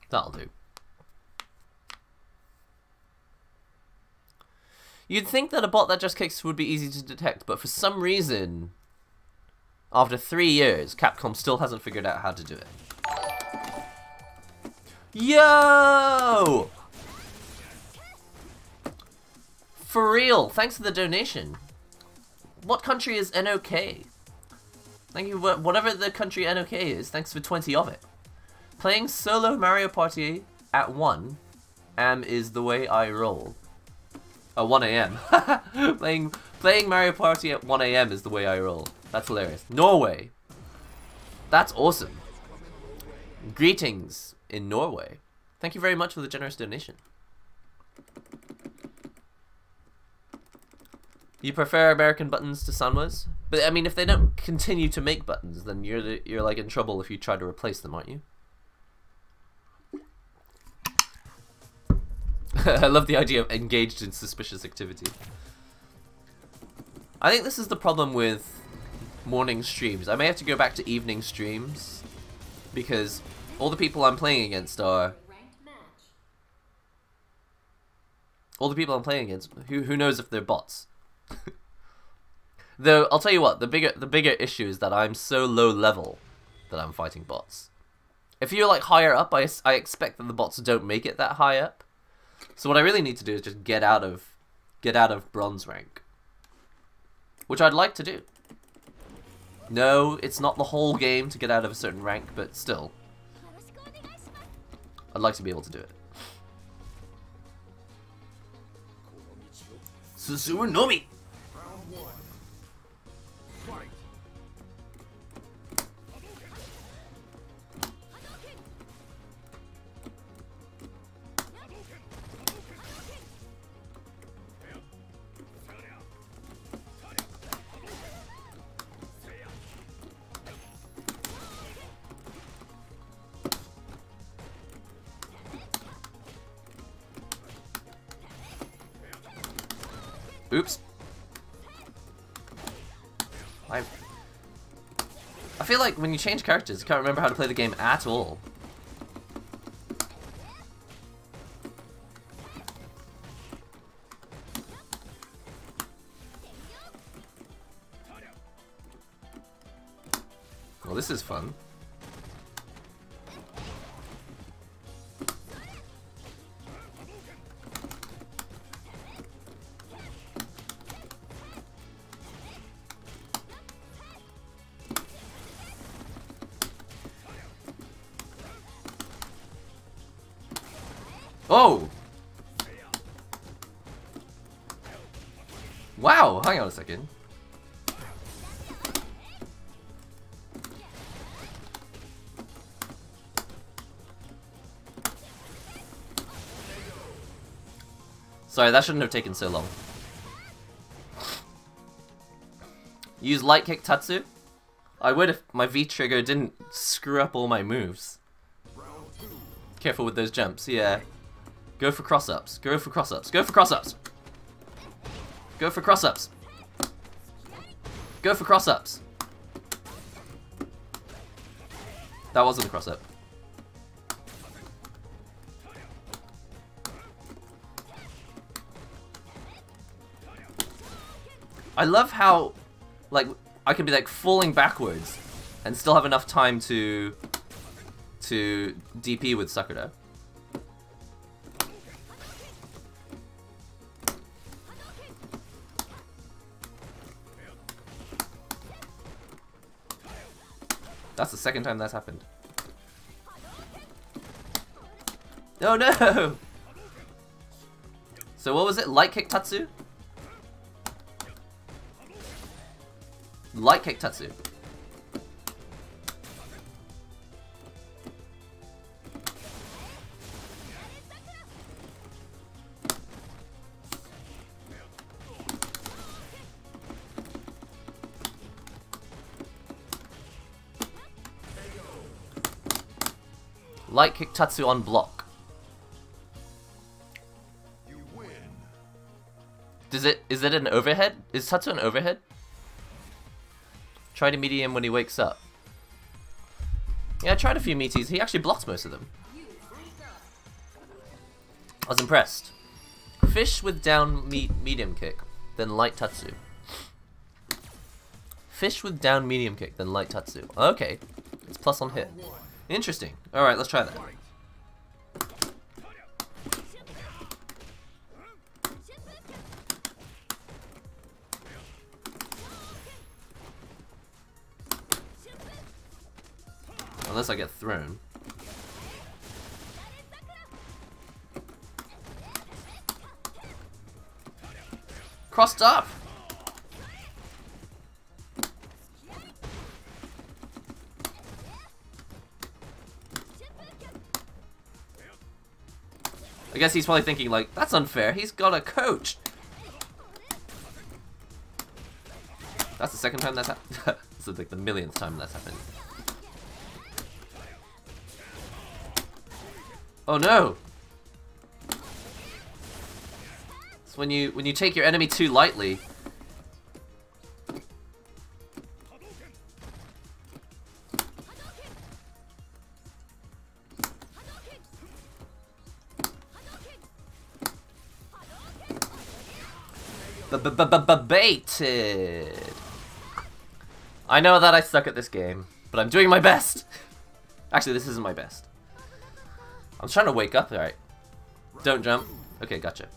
That'll do. You'd think that a bot that just kicks would be easy to detect, but for some reason, after 3 years, Capcom still hasn't figured out how to do it. Yo! For real, thanks for the donation. What country is NOK? Thank you, whatever the country NOK is, thanks for 20 of it. Playing solo Mario Party at 1 am is the way I roll. 1 AM. Playing Mario Party at 1 AM is the way I roll. That's hilarious. Norway. That's awesome. Greetings in Norway. Thank you very much for the generous donation. You prefer American buttons to Sanwas? But I mean, if they don't continue to make buttons, then you're like in trouble if you try to replace them, aren't you? I love the idea of engaged in suspicious activity. I think this is the problem with morning streams. I may have to go back to evening streams because all the people I'm playing against are... All the people I'm playing against, who knows if they're bots? Though I'll tell you what, the bigger issue is that I'm so low level that I'm fighting bots. If you're like higher up, I expect that the bots don't make it that high up. So what I really need to do is just get out of bronze rank, which I'd like to do. No, it's not the whole game to get out of a certain rank, but still, I'd like to be able to do it. Susuru Nomi. Oops. I feel like when you change characters, you can't remember how to play the game at all. Well, this is fun. Oh! Wow, hang on a second. Sorry, that shouldn't have taken so long. Use light kick Tatsu? I would if my V trigger didn't screw up all my moves. Careful with those jumps, yeah. Go for cross-ups. Go for cross-ups. Go for cross-ups. Go for cross-ups. Go for cross-ups. That wasn't a cross-up. I love how, like, I can be like falling backwards and still have enough time to DP with Sakura. That's the second time that's happened. Oh no! So what was it? Light kick Tatsu? Light kick Tatsu. Light kick Tatsu on block. You win. Is it an overhead? Is Tatsu an overhead? Try to meet him when he wakes up. Yeah, I tried a few meaties. He actually blocked most of them. I was impressed. Fish with down medium kick, then light Tatsu. Fish with down medium kick, then light Tatsu. Okay, it's plus on hit. Interesting. Alright, let's try that. Unless I get thrown. Crossed up! I guess he's probably thinking like, that's unfair, he's got a coach! That's the second time that's happened. This is like the millionth time that's happened. Oh no! It's when you take your enemy too lightly. Baited. I know that I suck at this game, but I'm doing my best. Actually, this isn't my best. I'm trying to wake up. Alright. Don't jump. Okay, gotcha.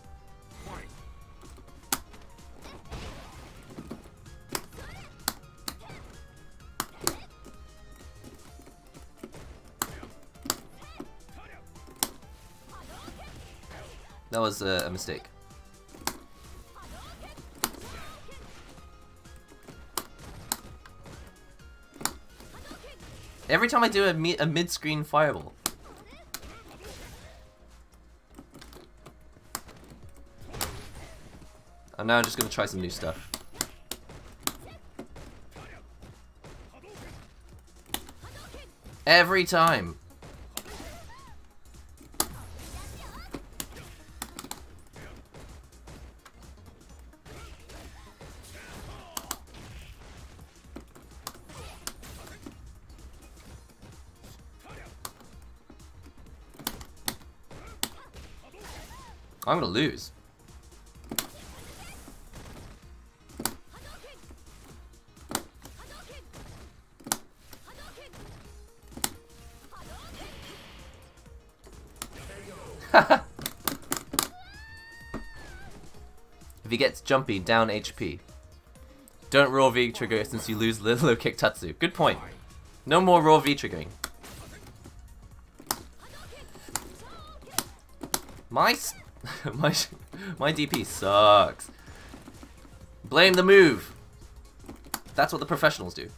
That was a mistake. Every time I do a mid-screen fireball. And now I'm just gonna try some new stuff. Every time. I'm gonna lose. If he gets jumpy, down HP. Don't raw V trigger since you lose low kick Tatsu. Good point. No more raw V triggering. My DP sucks. Blame the move. That's what the professionals do.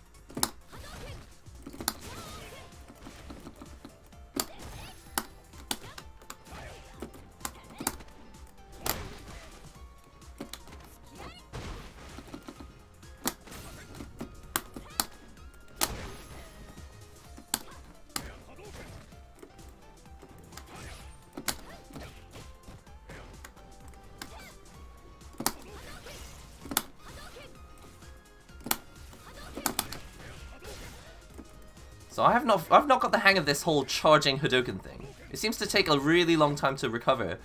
So I've not got the hang of this whole charging Hadouken thing. It seems to take a really long time to recover.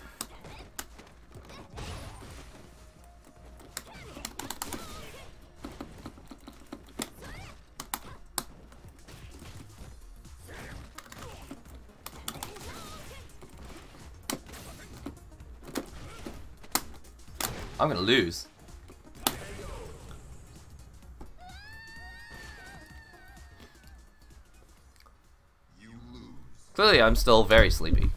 I'm gonna lose. Clearly, I'm still very sleepy.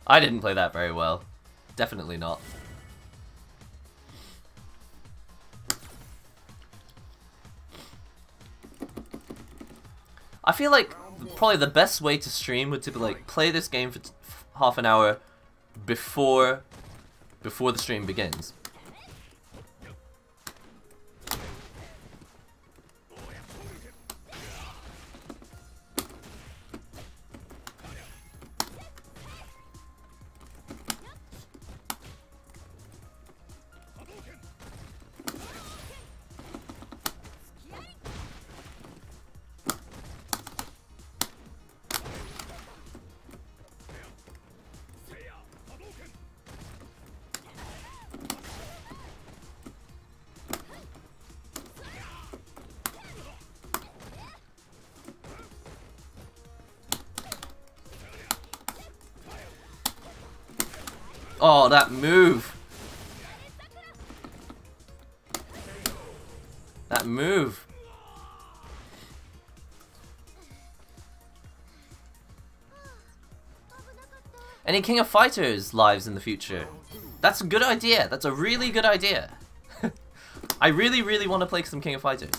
I didn't play that very well. Definitely not. I feel like probably the best way to stream would to be like play this game for half an hour before the stream begins. Oh, that move! That move. Any King of Fighters lives in the future? That's a good idea. That's a really good idea. I really, really want to play some King of Fighters.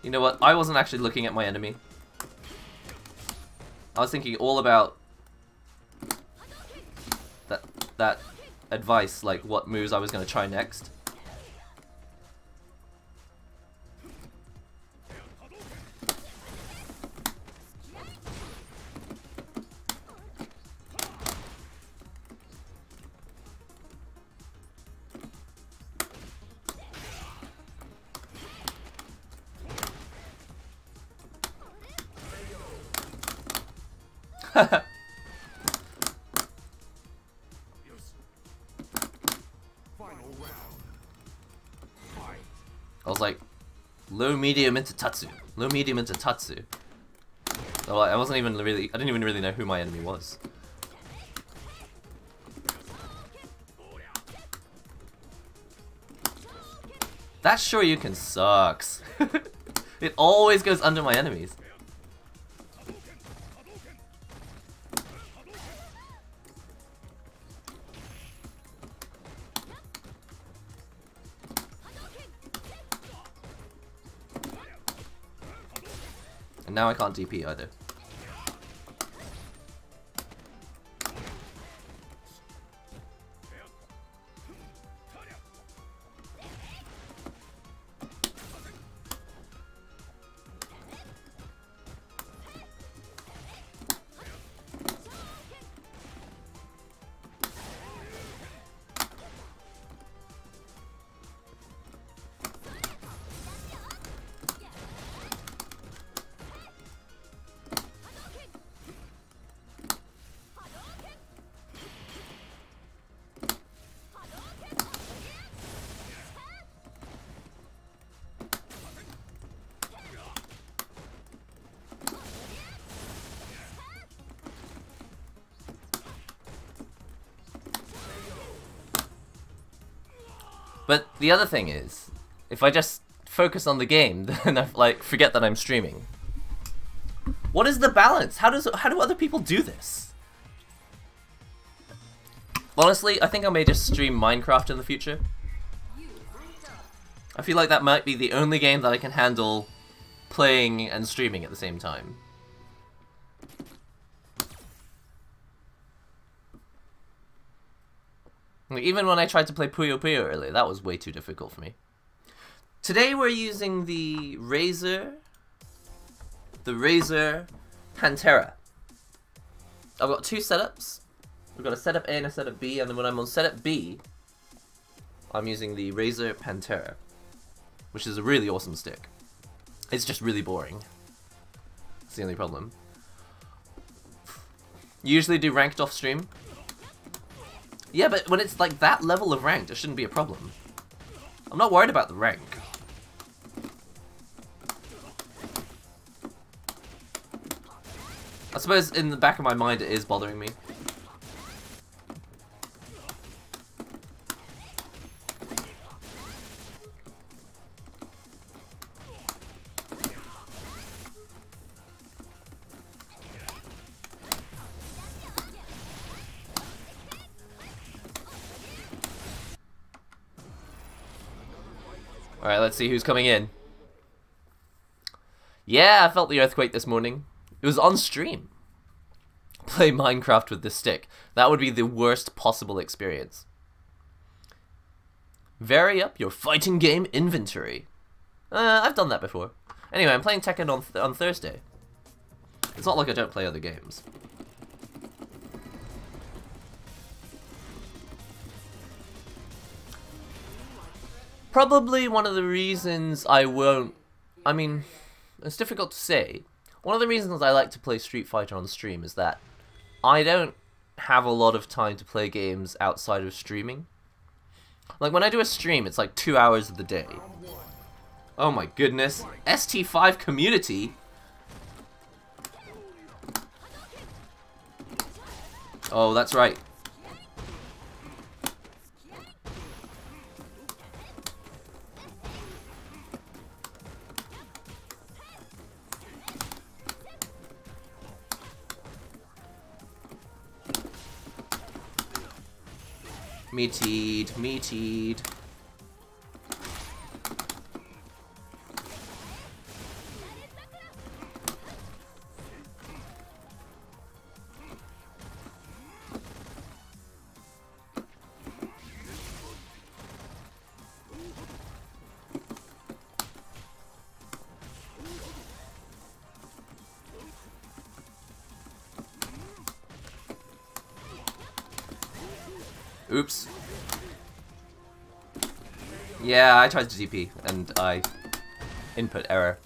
You know what? I wasn't actually looking at my enemy. I was thinking all about that advice, like what moves I was going to try next. I was like, low, medium into Tatsu. Low, medium into Tatsu. So I wasn't even really, I didn't even really know who my enemy was. That Shoryuken sucks. It always goes under my enemies. And now I can't DP either. But the other thing is, if I just focus on the game, then I like forget that I'm streaming. What is the balance? How do other people do this? Honestly, I think I may just stream Minecraft in the future. I feel like that might be the only game that I can handle playing and streaming at the same time. Like, even when I tried to play Puyo Puyo earlier, that was way too difficult for me. Today we're using the Razer Pantera. I've got two setups. We've got a setup A and a setup B, and then when I'm on setup B, I'm using the Razer Pantera, which is a really awesome stick. It's just really boring. That's the only problem. You usually do ranked off stream. Yeah, but when it's like that level of ranked, it shouldn't be a problem. I'm not worried about the rank. I suppose in the back of my mind it is bothering me. Alright, let's see who's coming in. Yeah, I felt the earthquake this morning. It was on stream. Play Minecraft with this stick. That would be the worst possible experience. Vary up your fighting game inventory. I've done that before. Anyway, I'm playing Tekken on Thursday. It's not like I don't play other games. Probably one of the reasons I won't I mean, it's difficult to say. One of the reasons I like to play Street Fighter on stream is that I don't have a lot of time to play games outside of streaming. Like, when I do a stream, it's like 2 hours of the day. Oh my goodness. ST5 community? Oh, that's right. Meateed, meateed. Oops. Yeah, I tried to DP, and I... input error.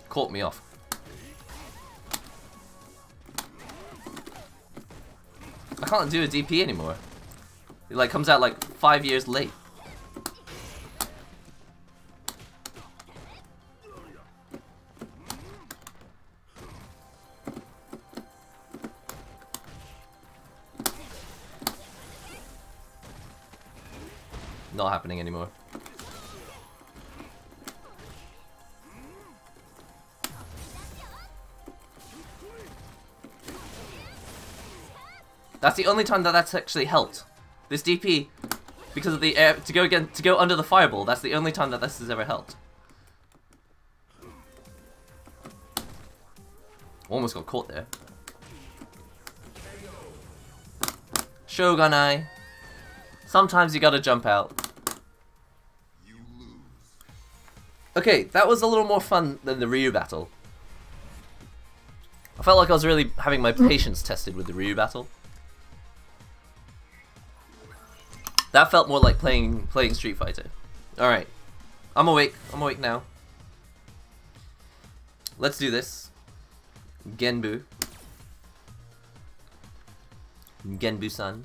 Caught me off. I can't do a DP anymore. It like comes out like 5 years late. Not happening anymore. That's the only time that that's actually helped. This DP, because of the air, to go under the fireball, that's the only time that this has ever helped. Almost got caught there. Shogunai. Sometimes you gotta jump out. Okay, that was a little more fun than the Ryu battle. I felt like I was really having my patience tested with the Ryu battle. That felt more like playing Street Fighter. Alright. I'm awake now. Let's do this. Genbu. Genbu-san.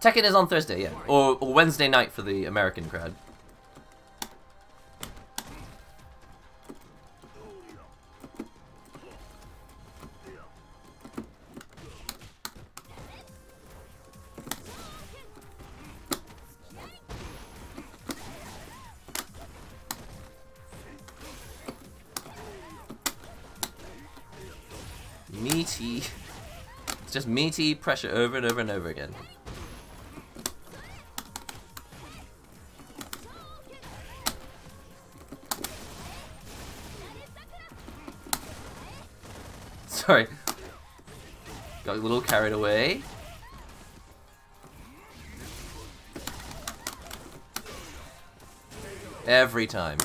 Tekken is on Thursday, yeah. Or Wednesday night for the American crowd. Meaty. It's just meaty pressure over and over and over again. Sorry. Got a little carried away. Every time.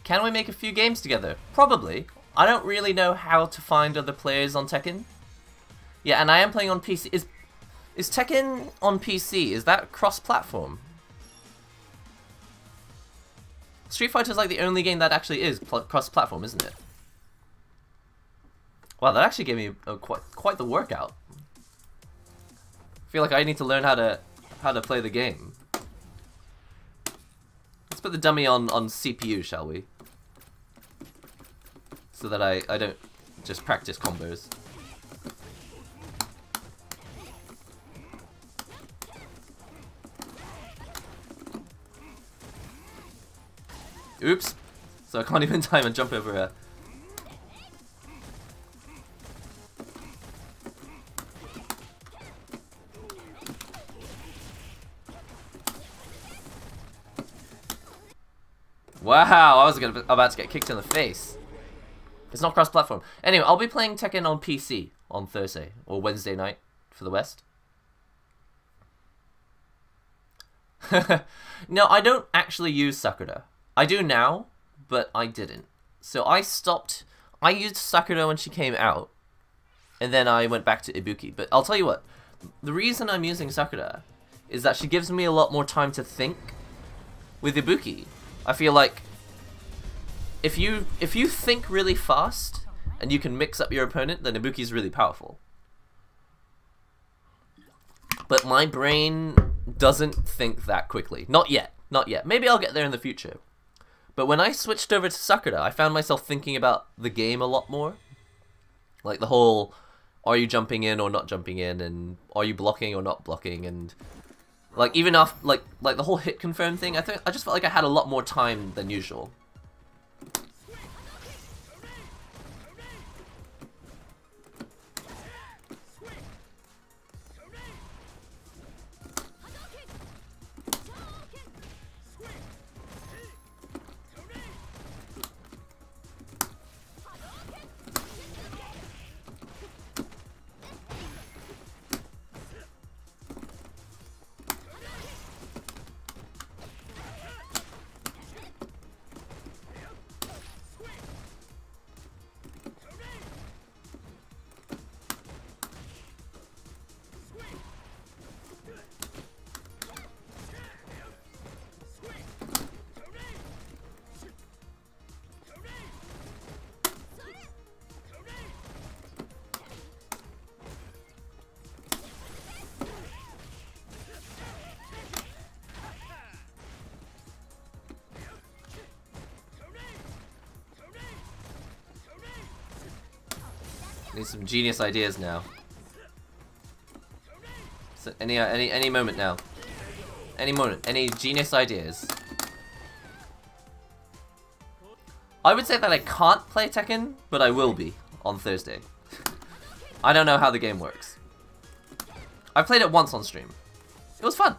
Can we make a few games together? Probably. I don't really know how to find other players on Tekken. Yeah, and I am playing on PC. Is Tekken on PC? Is that cross-platform? Street Fighter is like the only game that actually is cross-platform, isn't it? Wow, that actually gave me quite the workout. I feel like I need to learn how to play the game. Let's put the dummy on CPU, shall we? So that I don't just practice combos. Oops. So I can't even time and jump over her. Wow, I was about to get kicked in the face. It's not cross-platform. Anyway, I'll be playing Tekken on PC on Thursday or Wednesday night for the West. No, I don't actually use Sakura. I do now, but I didn't. So I stopped. I used Sakura when she came out, and then I went back to Ibuki. But I'll tell you what, the reason I'm using Sakura is that she gives me a lot more time to think. With Ibuki, I feel like if you think really fast and you can mix up your opponent, then Ibuki's really powerful. But my brain doesn't think that quickly. Not yet. Not yet. Maybe I'll get there in the future. But when I switched over to Sakura, I found myself thinking about the game a lot more. Like the whole, are you jumping in or not jumping in, and are you blocking or not blocking, and like even after like the whole hit confirm thing, I just felt like I had a lot more time than usual. Need some genius ideas now. So any moment now. Any moment. Any genius ideas. I would say that I can't play Tekken, but I will be on Thursday. I don't know how the game works. I played it once on stream. It was fun.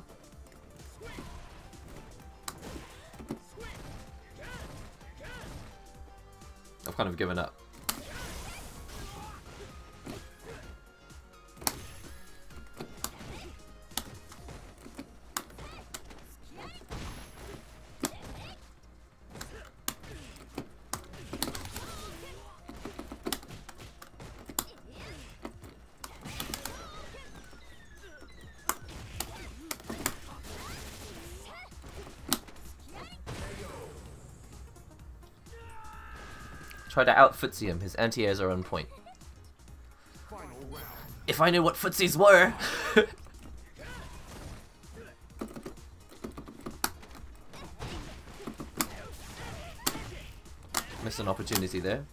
I've kind of given up. Try to out-footsie him. His anti-airs are on point. If I knew what footsies were! Missed an opportunity there.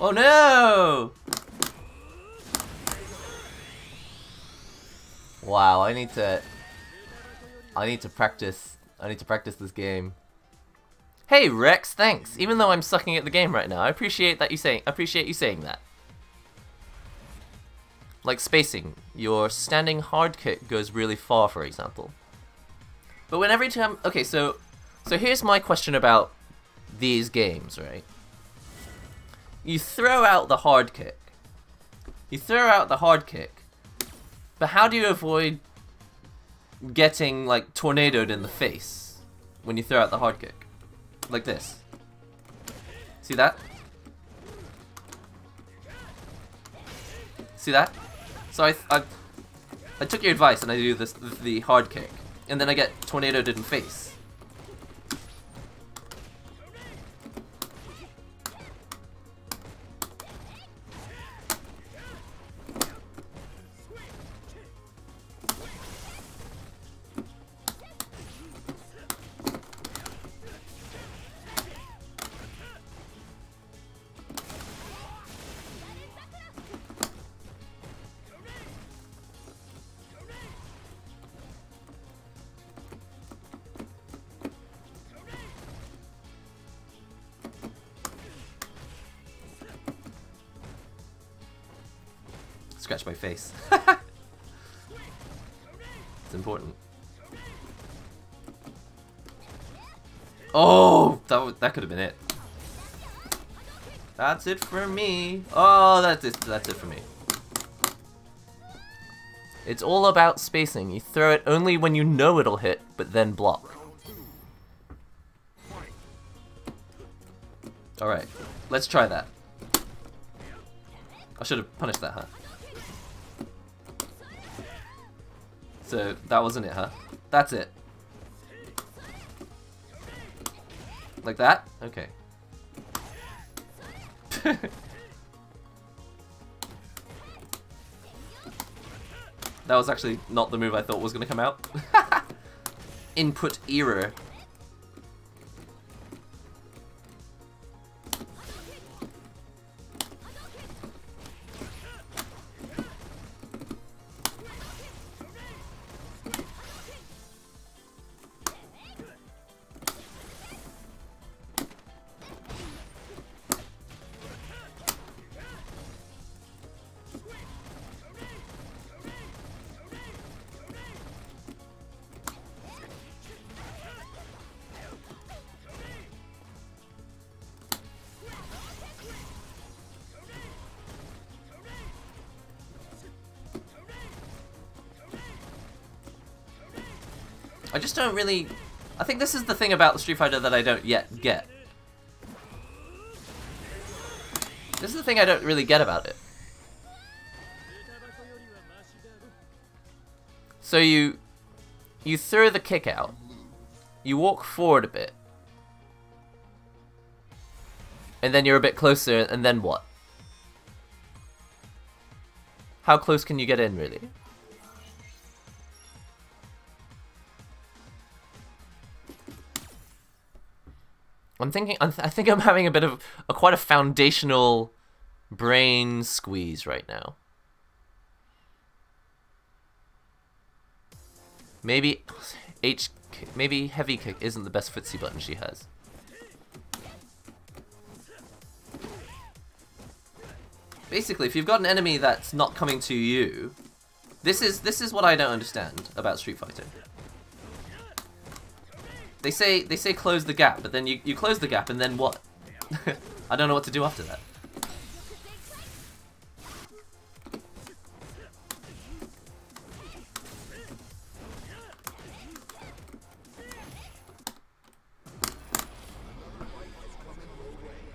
Oh no! Wow, I need to practice. I need to practice this game. Hey Rex, thanks. Even though I'm sucking at the game right now, I appreciate you saying that. Like spacing, your standing hard kick goes really far, for example. But when every time, okay, so here's my question about these games, right? You throw out the hard kick. But how do you avoid getting like tornadoed in the face when you throw out the hard kick? Like this. See that? See that? So I took your advice and I do this the hard kick, and then I get tornadoed in the face. Scratch my face. It's important. Oh, that could have been it. That's it for me. Oh, that's it for me. It's all about spacing. You throw it only when you know it'll hit, but then block. Alright, let's try that. I should have punished that, huh? So, that wasn't it, huh? That's it. Like that? Okay. That was actually not the move I thought was going to come out. Input error. I just don't really... I think this is the thing about the Street Fighter that I don't yet get. This is the thing I don't really get about it. So you throw the kick out, you walk forward a bit, and then you're a bit closer, and then what? How close can you get in, really? I think I'm having a bit of quite a foundational brain squeeze right now. Maybe maybe heavy kick isn't the best footsie button she has. Basically, if you've got an enemy that's not coming to you, this is what I don't understand about Street Fighter. They say close the gap, but then you close the gap and then what? I don't know what to do after that.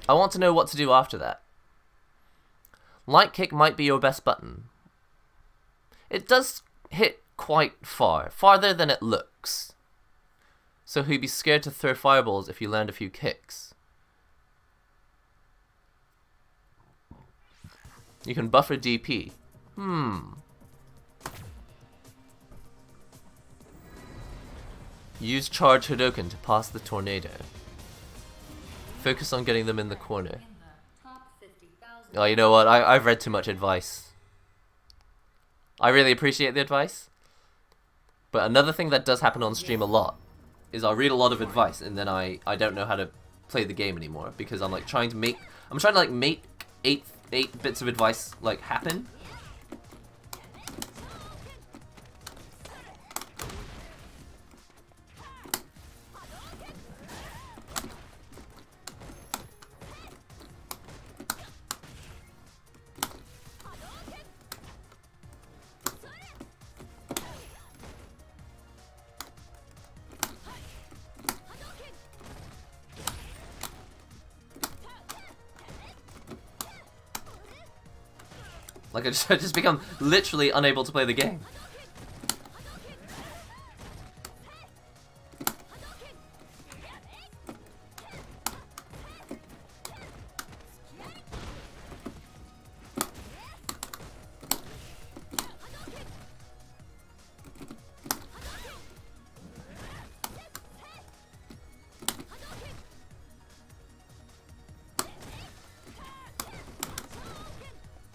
I want to know what to do after that. Light kick might be your best button. It does hit quite far, farther than it looks. So he'd be scared to throw fireballs if you land a few kicks. You can buffer DP. Use charge Hadoken to pass the tornado. Focus on getting them in the corner. Oh, you know what? I've read too much advice. I really appreciate the advice. But another thing that does happen on stream a lot is I'll read a lot of advice and then I don't know how to play the game anymore because I'm like trying to make eight bits of advice like happen. Like I just become literally unable to play the game.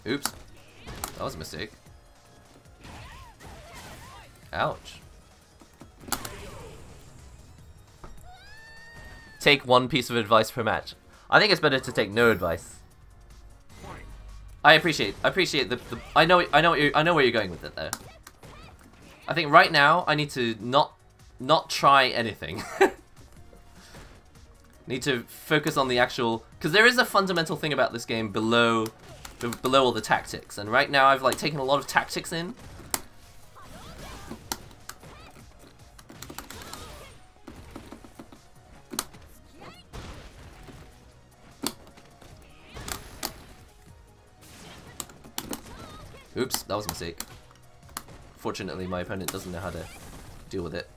Oops. That was a mistake. Ouch. Take one piece of advice per match. I think it's better to take no advice. I appreciate the I know where you're going with it though. I think right now I need to not try anything. Need to focus on the actual, because there is a fundamental thing about this game below all the tactics, and right now I've like taken a lot of tactics in. Oops, that was a mistake. Fortunately, my opponent doesn't know how to deal with it.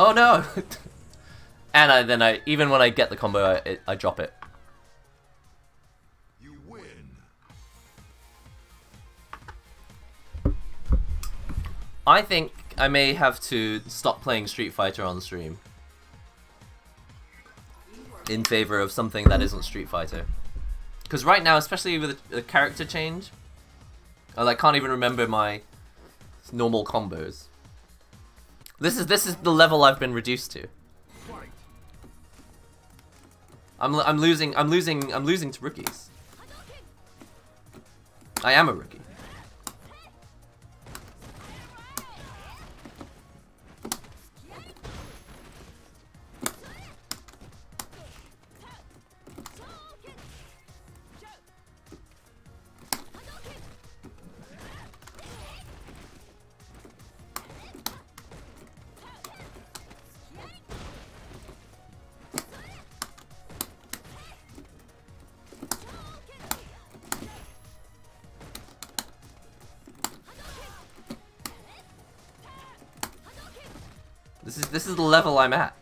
Oh no! And then even when I get the combo, I drop it. You win. I think I may have to stop playing Street Fighter on stream in favor of something that isn't Street Fighter. Because right now, especially with a character change, I like can't even remember my normal combos. This is the level I've been reduced to. I'm losing to rookies. I am a rookie. This is the level I'm at.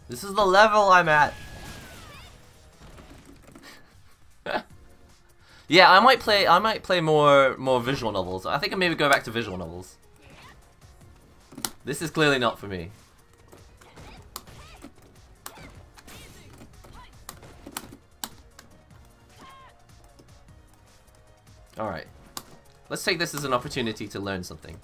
This is the level I'm at. Yeah, I might play more visual novels. I think I maybe go back to visual novels. This is clearly not for me. Alright. Let's take this as an opportunity to learn something.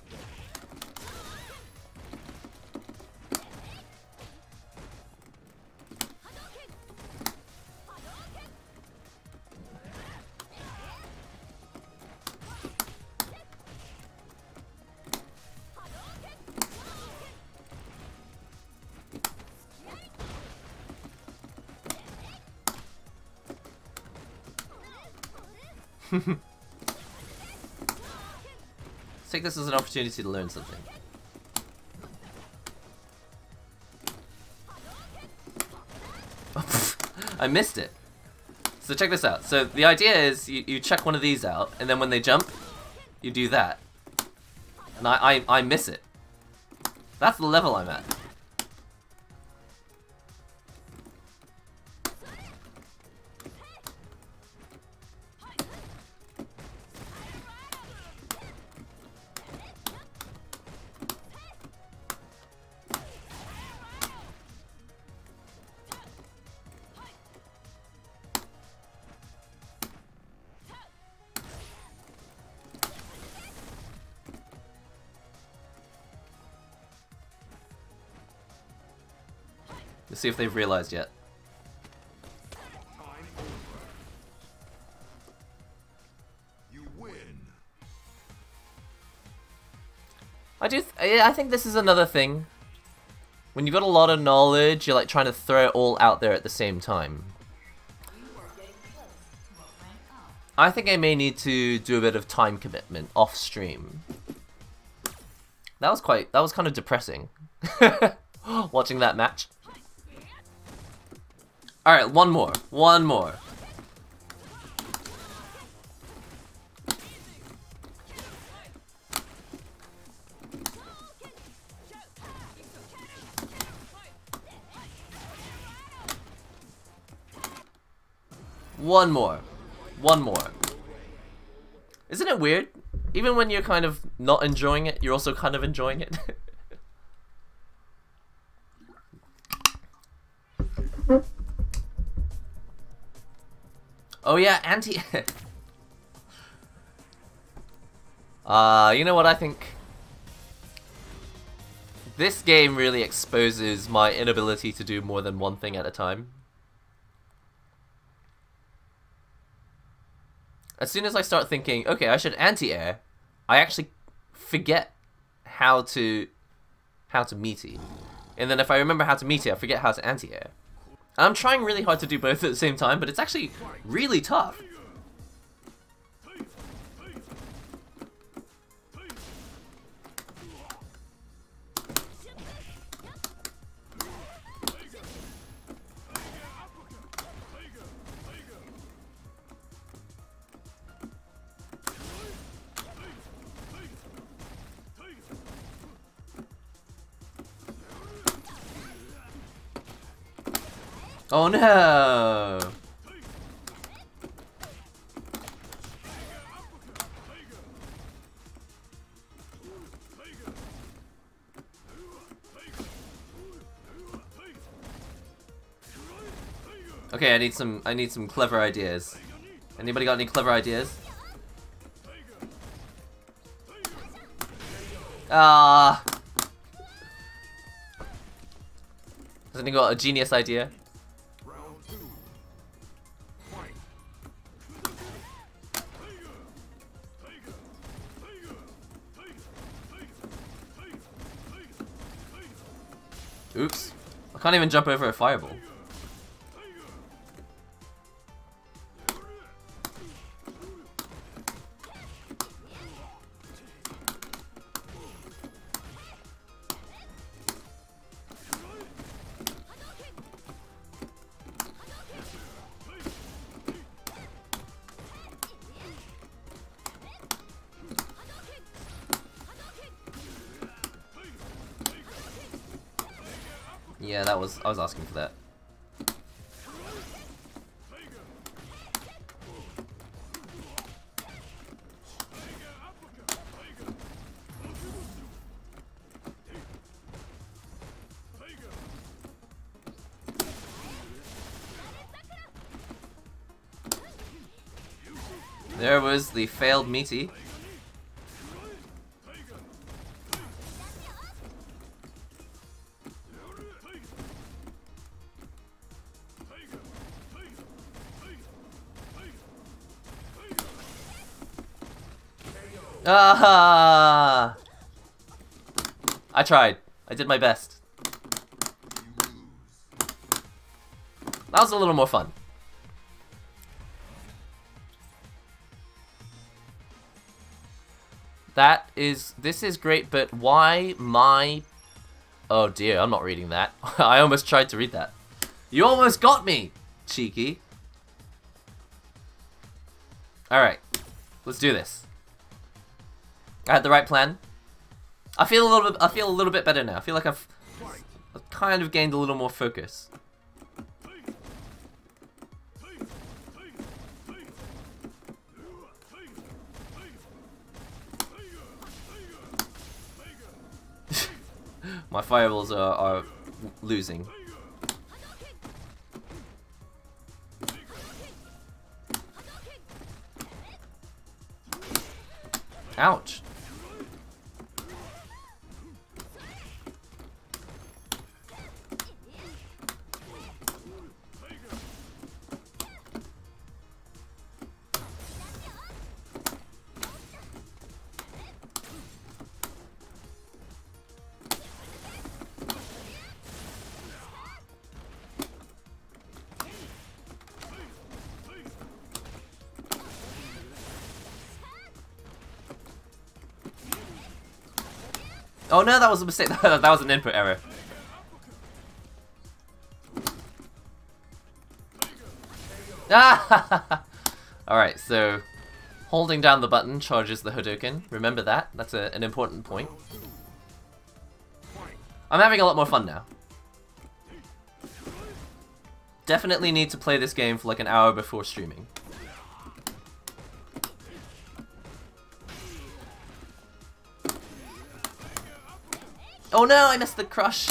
Let's take this as an opportunity to learn something. I missed it. So check this out. So the idea is you check one of these out, and then when they jump, you do that. And I miss it. That's the level I'm at. Let's see if they've realized yet. You win. I think this is another thing. When you've got a lot of knowledge, you're like trying to throw it all out there at the same time. I think I may need to do a bit of time commitment off stream. That was kind of depressing. Watching that match. Alright, one more. One more. One more. One more. Isn't it weird? Even when you're kind of not enjoying it, you're also kind of enjoying it. Oh yeah, anti... you know what I think? This game really exposes my inability to do more than one thing at a time. As soon as I start thinking, okay, I should anti-air, I actually forget how to meaty. And then if I remember how to meaty, I forget how to anti-air. And I'm trying really hard to do both at the same time, but it's actually really tough. Oh no! Okay, I need some clever ideas. Anybody got any clever ideas? Ah. Has anyone got a genius idea? Oops. I can't even jump over a fireball. Yeah, I was asking for that. There was the failed meaty. Ah! I tried. I did my best. That was a little more fun. This is great, but why my... Oh dear, I'm not reading that. I almost tried to read that. You almost got me, cheeky. Alright, let's do this. I had the right plan. I feel a little bit better now. I feel like I've kind of gained a little more focus. My fireballs are losing. Ouch. Oh no, that was a mistake. That was an input error. Ah! Alright, so holding down the button charges the Hadouken. Remember that. That's an important point. I'm having a lot more fun now. Definitely need to play this game for like an hour before streaming. Oh no, I missed the crush.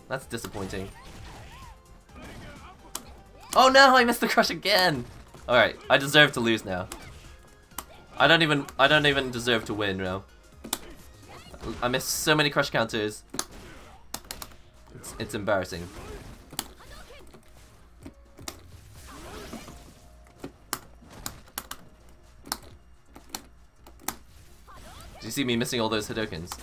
That's disappointing. Oh no, I missed the crush again. All right, I deserve to lose now. I don't even deserve to win now. I missed so many crush counters. It's embarrassing. Did you see me missing all those Hadoukens?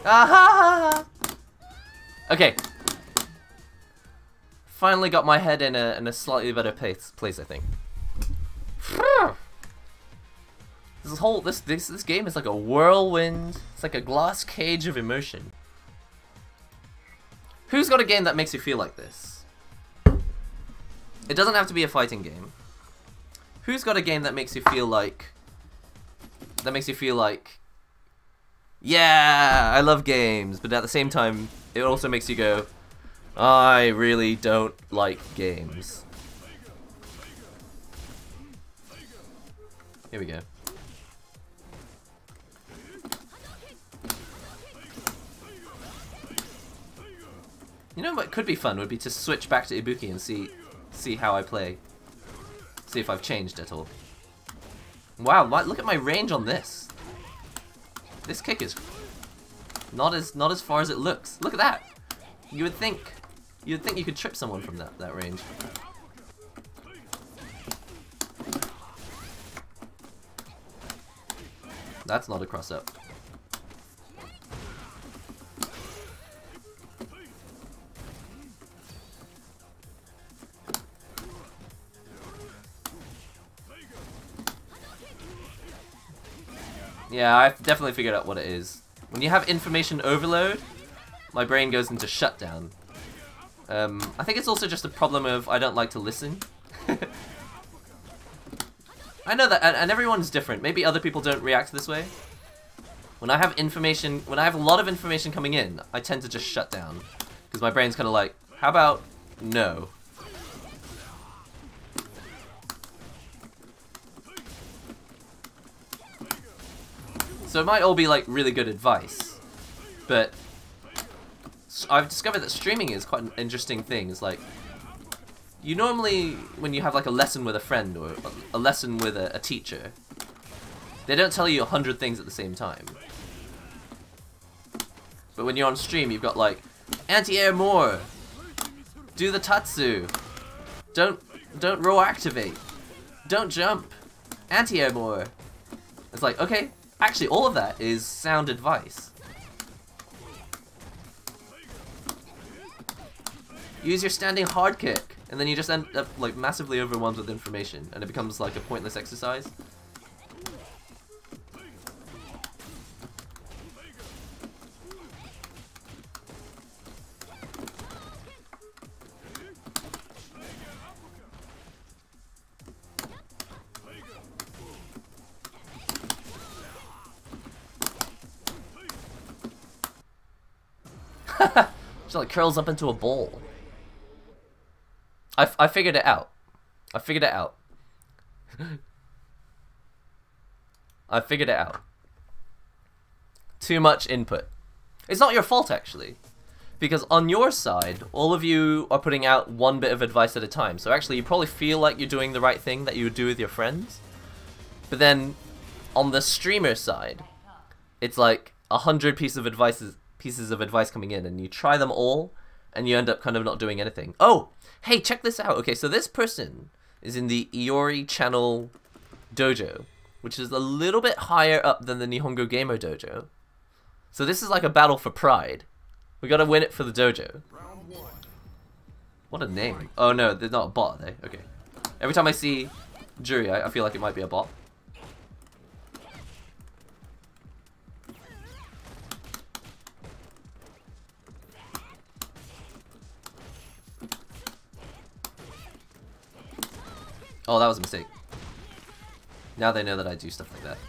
Aha! Okay. Finally got my head in a slightly better place, I think. This game is like a whirlwind. It's like a glass cage of emotion. Who's got a game that makes you feel like this? It doesn't have to be a fighting game. Who's got a game that makes you feel like... Yeah, I love games, but at the same time, it also makes you go, I really don't like games. Here we go. You know what could be fun would be to switch back to Ibuki and see how I play. See if I've changed at all. Wow, look at my range on this. This kick is not as far as it looks. Look at that. You'd think you could trip someone from that range. That's not a cross up. Yeah, I've definitely figured out what it is. When you have information overload, my brain goes into shutdown. I think it's also just a problem of I don't like to listen. I know that, and everyone's different. Maybe other people don't react this way. When I have a lot of information coming in, I tend to just shut down. Because my brain's kind of like, how about no? So it might all be like really good advice, but I've discovered that streaming is quite an interesting thing. It's like, you normally, when you have like a lesson with a friend or a lesson with a teacher, they don't tell you 100 things at the same time. But when you're on stream, you've got like, anti-air more, do the tatsu, don't row activate, don't jump, anti-air more. It's like, okay. Actually, all of that is sound advice. Use your standing hard kick, and then you just end up like massively overwhelmed with information, and it becomes like a pointless exercise. Just like curls up into a ball. I figured it out. I figured it out. I figured it out. Too much input. It's not your fault, actually. Because on your side, all of you are putting out one bit of advice at a time. So actually, you probably feel like you're doing the right thing that you would do with your friends. But then, on the streamer side, it's like 100 pieces of advice coming in, and you try them all, and you end up kind of not doing anything. Oh, hey, check this out. Okay, so this person is in the Iori channel dojo, which is a little bit higher up than the NihongoGamer dojo. So this is like a battle for pride. We gotta win it for the dojo. What a name. Oh no, they're not a bot, are they? Okay. Every time I see Jury, I feel like it might be a bot. Oh, that was a mistake. Now they know that I do stuff like that.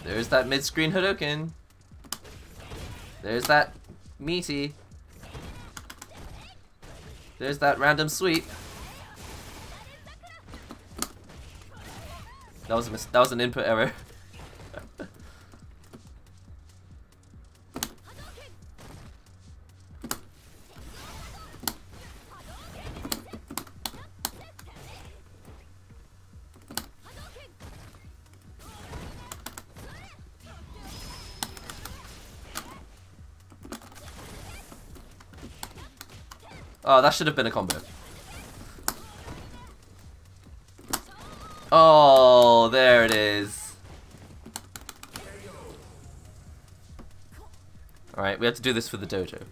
There's that mid-screen Hadouken. There's that meaty. There's that random sweep. That was an input error. Oh, that should have been a combo. Oh, there it is. Alright, we have to do this for the dojo.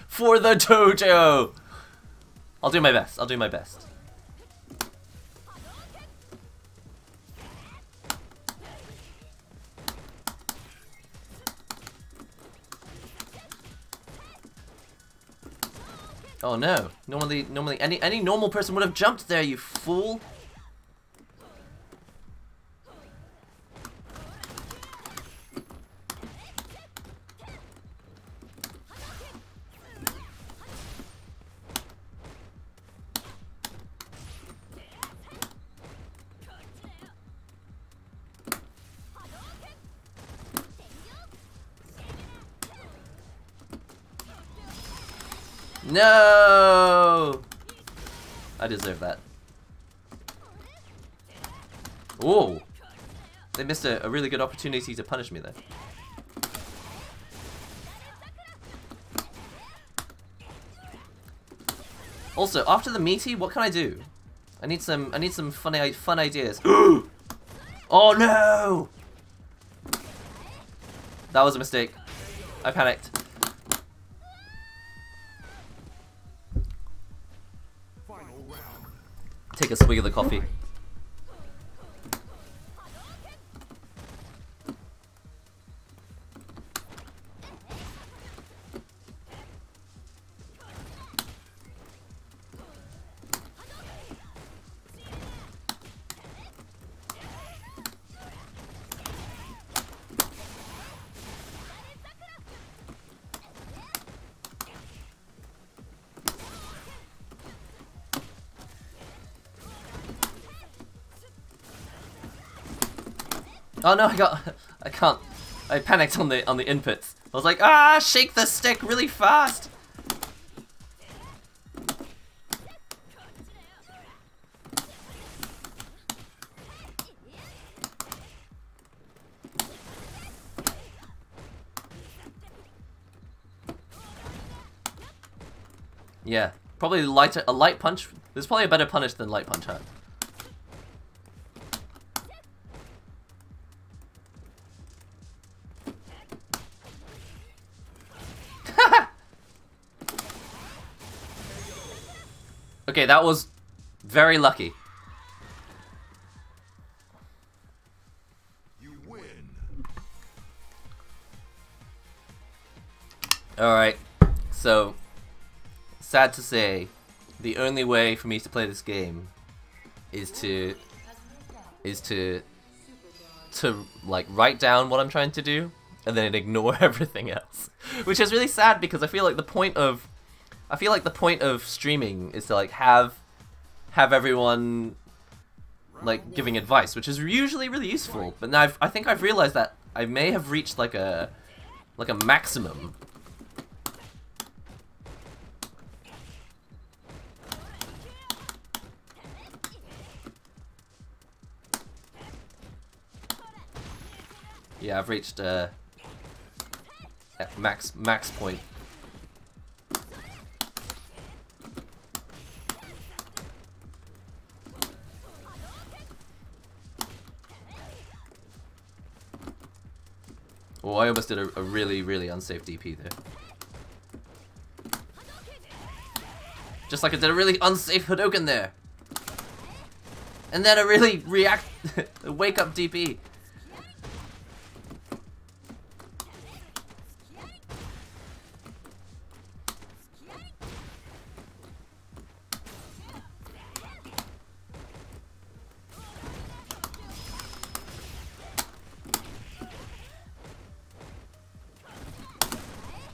For the dojo! I'll do my best. I'll do my best. Oh no! Normally, any normal person would have jumped there, you fool! No! I deserve that. Whoa! They missed a really good opportunity to punish me there. Also, after the meaty, what can I do? I need some fun ideas. Oh no! That was a mistake. I panicked. Take a swig of the coffee. Oh no, I panicked on the inputs. I was like, ah, shake the stick really fast. Yeah, probably a light punch. There's probably a better punish than light punch, huh? Okay, that was very lucky. You win. Alright, so, sad to say, the only way for me to play this game is to like write down what I'm trying to do and then ignore everything else, which is really sad because I feel like the point of streaming is to like have everyone like giving advice, which is usually really useful. But now I think I've realized that I may have reached like a maximum. Yeah, I've reached max point. Oh, I almost did a really unsafe DP there. Just like I did a really unsafe Hadouken there. And then a really wake up DP.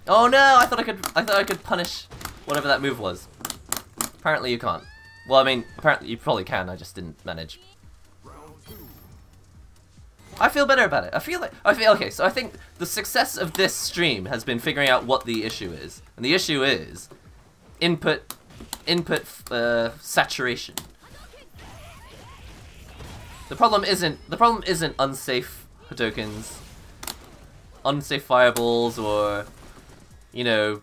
Oh no! I thought I could punish whatever that move was. Apparently you can't. Well, I mean, apparently you probably can. I just didn't manage. I feel better about it. I feel okay. So I think the success of this stream has been figuring out what the issue is, and the issue is input saturation. The problem isn't unsafe Hadoukens, unsafe fireballs, or you know,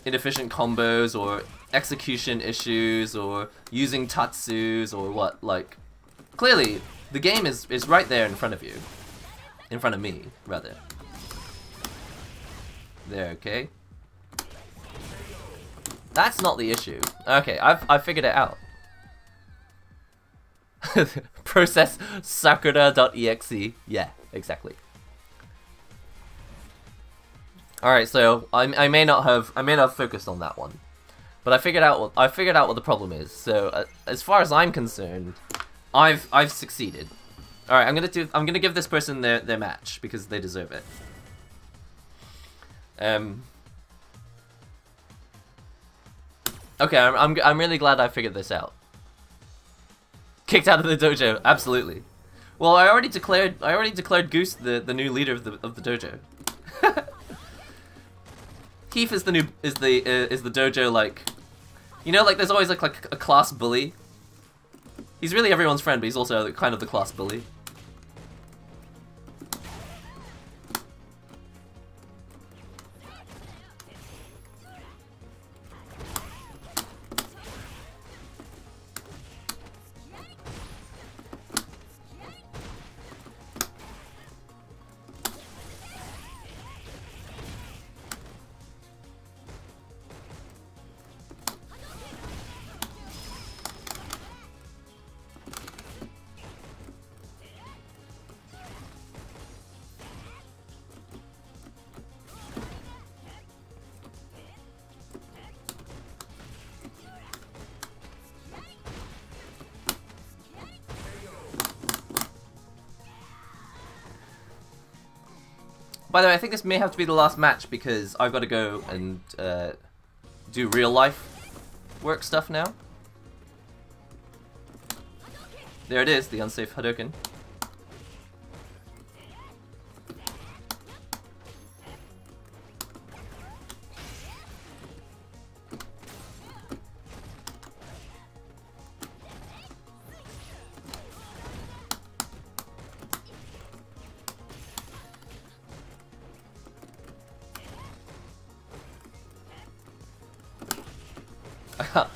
inefficient combos, or execution issues, or using tatsus, or what. Like, clearly the game is right there in front of you, in front of me rather. There, okay. That's not the issue. Okay, I've figured it out. Process sakura.exe. Yeah, exactly. All right, so I may not have focused on that one, but I figured out what the problem is. So as far as I'm concerned, I've succeeded. All right, I'm gonna give this person their match because they deserve it. Okay, I'm really glad I figured this out. Kicked out of the dojo, absolutely. Well, I already declared Goose the new leader of the dojo. Keith is the dojo, like, you know, like there's always like a class bully. He's really everyone's friend, but he's also kind of the class bully. By the way, I think this may have to be the last match because I've got to go and do real life work stuff now. There it is, the unsafe Hadouken.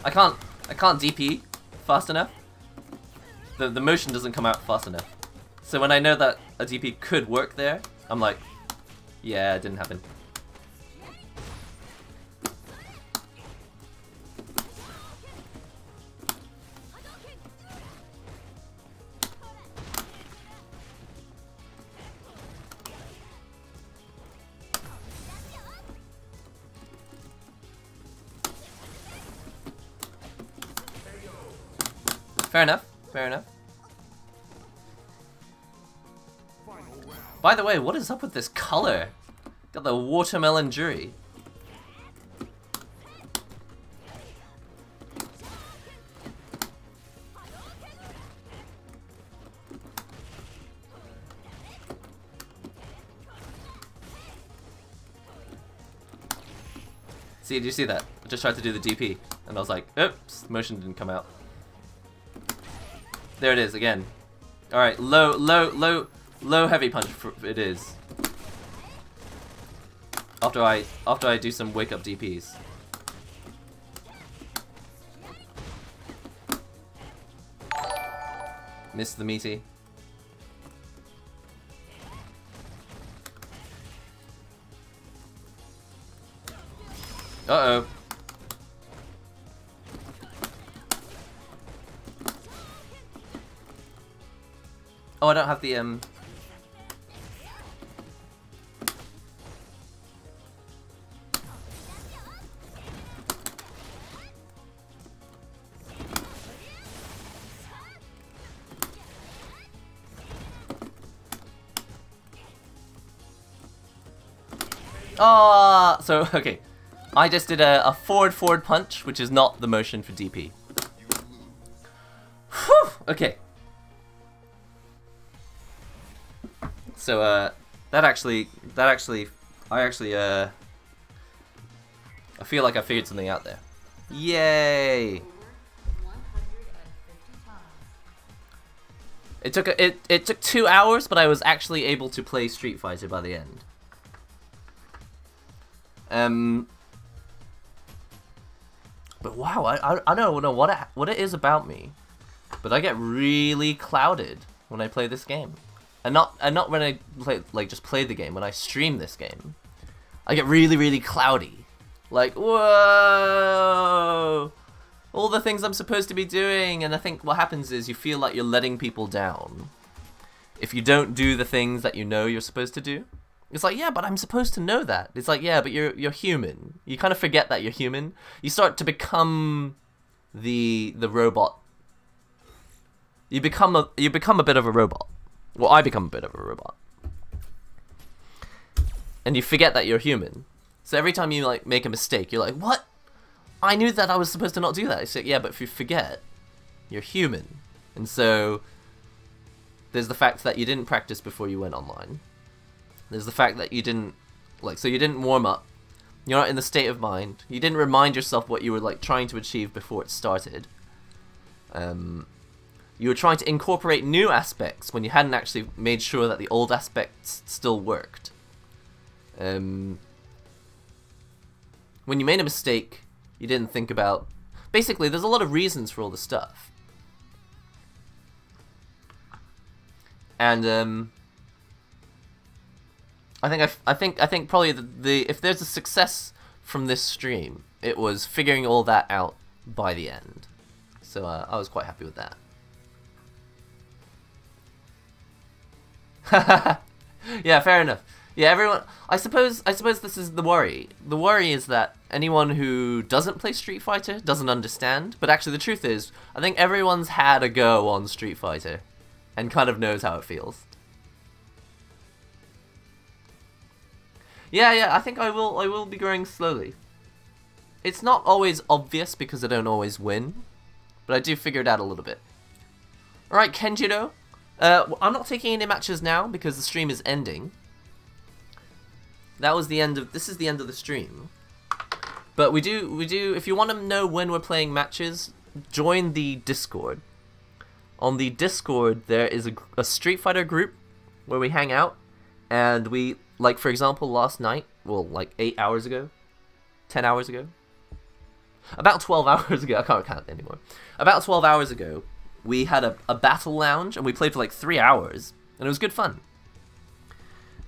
I can't DP fast enough. The motion doesn't come out fast enough. So when I know that a DP could work there, I'm like, yeah, it didn't happen. Fair enough. Fair enough. Final round. By the way, what is up with this color? Got the watermelon jury. See, did you see that? I just tried to do the DP, and I was like, oops, the motion didn't come out. There it is, again. Alright, low heavy punch it is. After I do some wake up DPs. Missed the meaty. Uh-oh. Oh, I don't have the, so, okay. I just did a forward punch, which is not the motion for DP. Whew, okay. So, I feel like I figured something out there. Yay! It took 2 hours, but I was actually able to play Street Fighter by the end. But wow, I don't know what it is about me, but I get really clouded when I play this game, and not when I play the game. When I stream this game, I get really cloudy, like whoa, all the things I'm supposed to be doing, and I think what happens is you feel like you're letting people down if you don't do the things that you know you're supposed to do. It's like, yeah, but I'm supposed to know that. It's like, yeah, but you're human. You kind of forget that you're human. You start to become the robot. You become a bit of a robot. Well, I become a bit of a robot. And you forget that you're human. So every time you like make a mistake, you're like, what? I knew that I was supposed to not do that. It's like, yeah, but if you forget, you're human. And so there's the fact that you didn't practice before you went online. There's the fact that you didn't, so you didn't warm up. You're not in the state of mind. You didn't remind yourself what you were, trying to achieve before it started. You were trying to incorporate new aspects when you hadn't actually made sure that the old aspects still worked. When you made a mistake, you didn't think about... Basically, there's a lot of reasons for all the stuff. And, I think probably if there's a success from this stream, it was figuring all that out by the end. So I was quite happy with that. Yeah, fair enough. Yeah, everyone. I suppose this is the worry. The worry is that anyone who doesn't play Street Fighter doesn't understand. But actually, the truth is, I think everyone's had a go on Street Fighter, and kind of knows how it feels. Yeah, I think I will be growing slowly. It's not always obvious because I don't always win, but I do figure it out a little bit. Alright, Kenjiro. I'm not taking any matches now because the stream is ending. This is the end of the stream. But we do, if you want to know when we're playing matches, join the Discord. On the Discord, there is a Street Fighter group where we hang out, and we, for example, last night, well, 8 hours ago, 10 hours ago, about 12 hours ago, I can't count anymore, about 12 hours ago, we had a battle lounge, and we played for 3 hours, and it was good fun.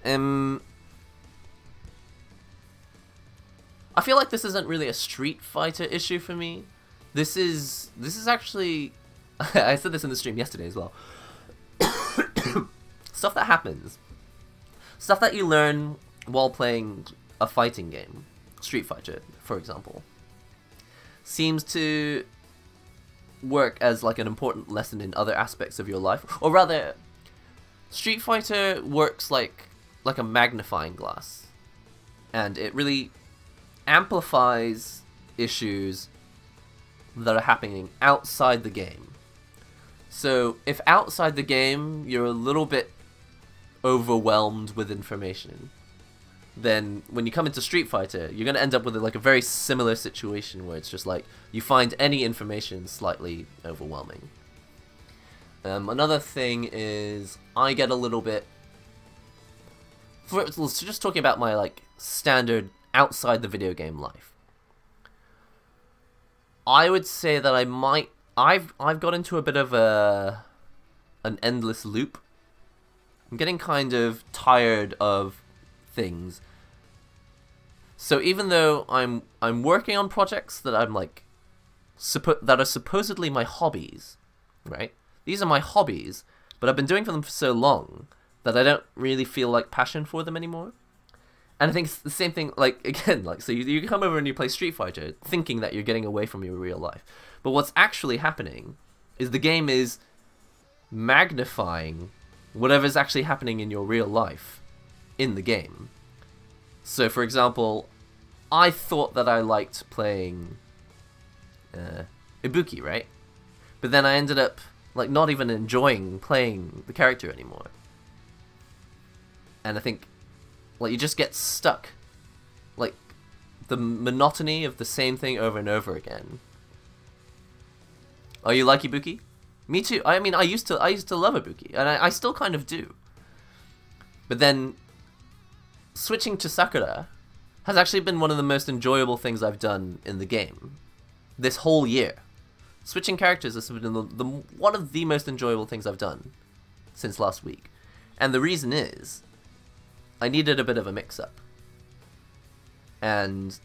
I feel like this isn't really a Street Fighter issue for me. This is actually, I said this in the stream yesterday as well, stuff that happens. Stuff that you learn while playing a fighting game, Street Fighter, for example, seems to work as like an important lesson in other aspects of your life, or rather, Street Fighter works like a magnifying glass, and it really amplifies issues that are happening outside the game. So if outside the game you're a little bit overwhelmed with information, then when you come into Street Fighter, you're going to end up with like a very similar situation where it's just like you find any information slightly overwhelming. Another thing is I get a little bit, so just talking about my like standard outside the video game life, I would say that I've got into a bit of an endless loop. I'm getting kind of tired of things. So even though I'm working on projects that I'm like that are supposedly my hobbies, right? These are my hobbies, but I've been doing them for so long that I don't really feel like passion for them anymore. And I think it's the same thing, like, again, like, so you come over and you play Street Fighter thinking that you're getting away from your real life. But what's actually happening is the game is magnifying whatever's actually happening in your real life in the game. So, for example, I thought that I liked playing Ibuki, right? But then I ended up, like, not even enjoying playing the character anymore. And I think, like, you just get stuck. Like, the monotony of the same thing over and over again. Oh, you like Ibuki? Me too. I mean, I used to love Ibuki, and I still kind of do. But then, switching to Sakura has actually been one of the most enjoyable things I've done in the game this whole year. Switching characters has been one of the most enjoyable things I've done since last week. And the reason is, I needed a bit of a mix-up. And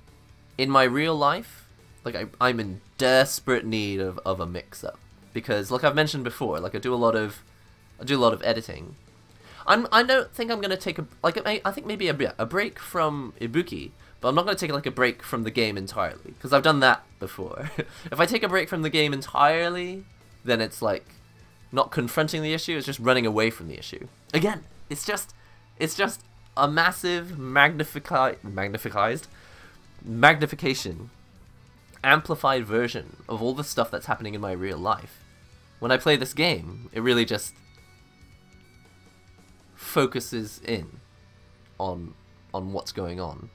in my real life, like, I'm in desperate need of a mix-up. Because, like I've mentioned before, like, I do a lot of editing. I don't think I'm gonna take I think maybe a break from Ibuki, but I'm not gonna take like a break from the game entirely, because I've done that before. If I take a break from the game entirely, then it's like not confronting the issue; it's just running away from the issue. Again, it's just a massive magnification, amplified version of all the stuff that's happening in my real life. When I play this game, it really just focuses in on what's going on.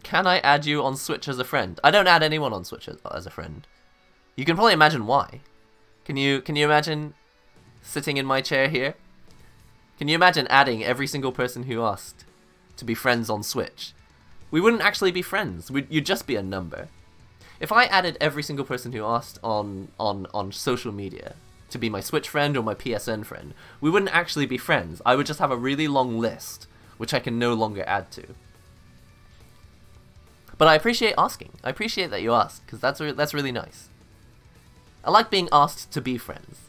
Can I add you on Switch as a friend? I don't add anyone on Switch as a friend. You can probably imagine why. Can you imagine sitting in my chair here? Can you imagine adding every single person who asked to be friends on Switch? We wouldn't actually be friends. You'd just be a number. If I added every single person who asked on social media to be my Switch friend or my PSN friend, we wouldn't actually be friends. I would just have a really long list, which I can no longer add to. But I appreciate asking. I appreciate that you asked, because that's really nice. I like being asked to be friends.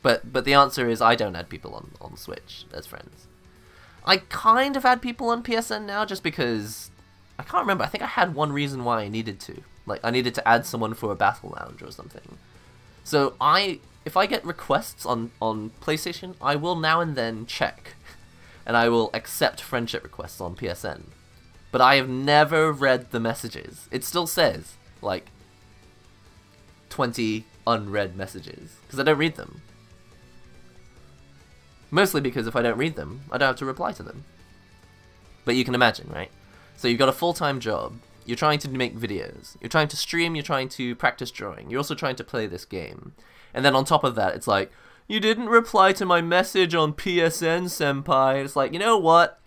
But the answer is I don't add people on Switch as friends. I kind of add people on PSN now, just because I can't remember. I think I had one reason why I needed to. Like, I needed to add someone for a battle lounge or something. So if I get requests on PlayStation, I will now and then check, and I will accept friendship requests on PSN. But I have never read the messages. It still says, like, 20 unread messages, because I don't read them. Mostly because if I don't read them, I don't have to reply to them. But you can imagine, right? So you've got a full-time job, you're trying to make videos, you're trying to stream, you're trying to practice drawing, you're also trying to play this game. And then on top of that, it's like, you didn't reply to my message on PSN, senpai. It's like, you know what?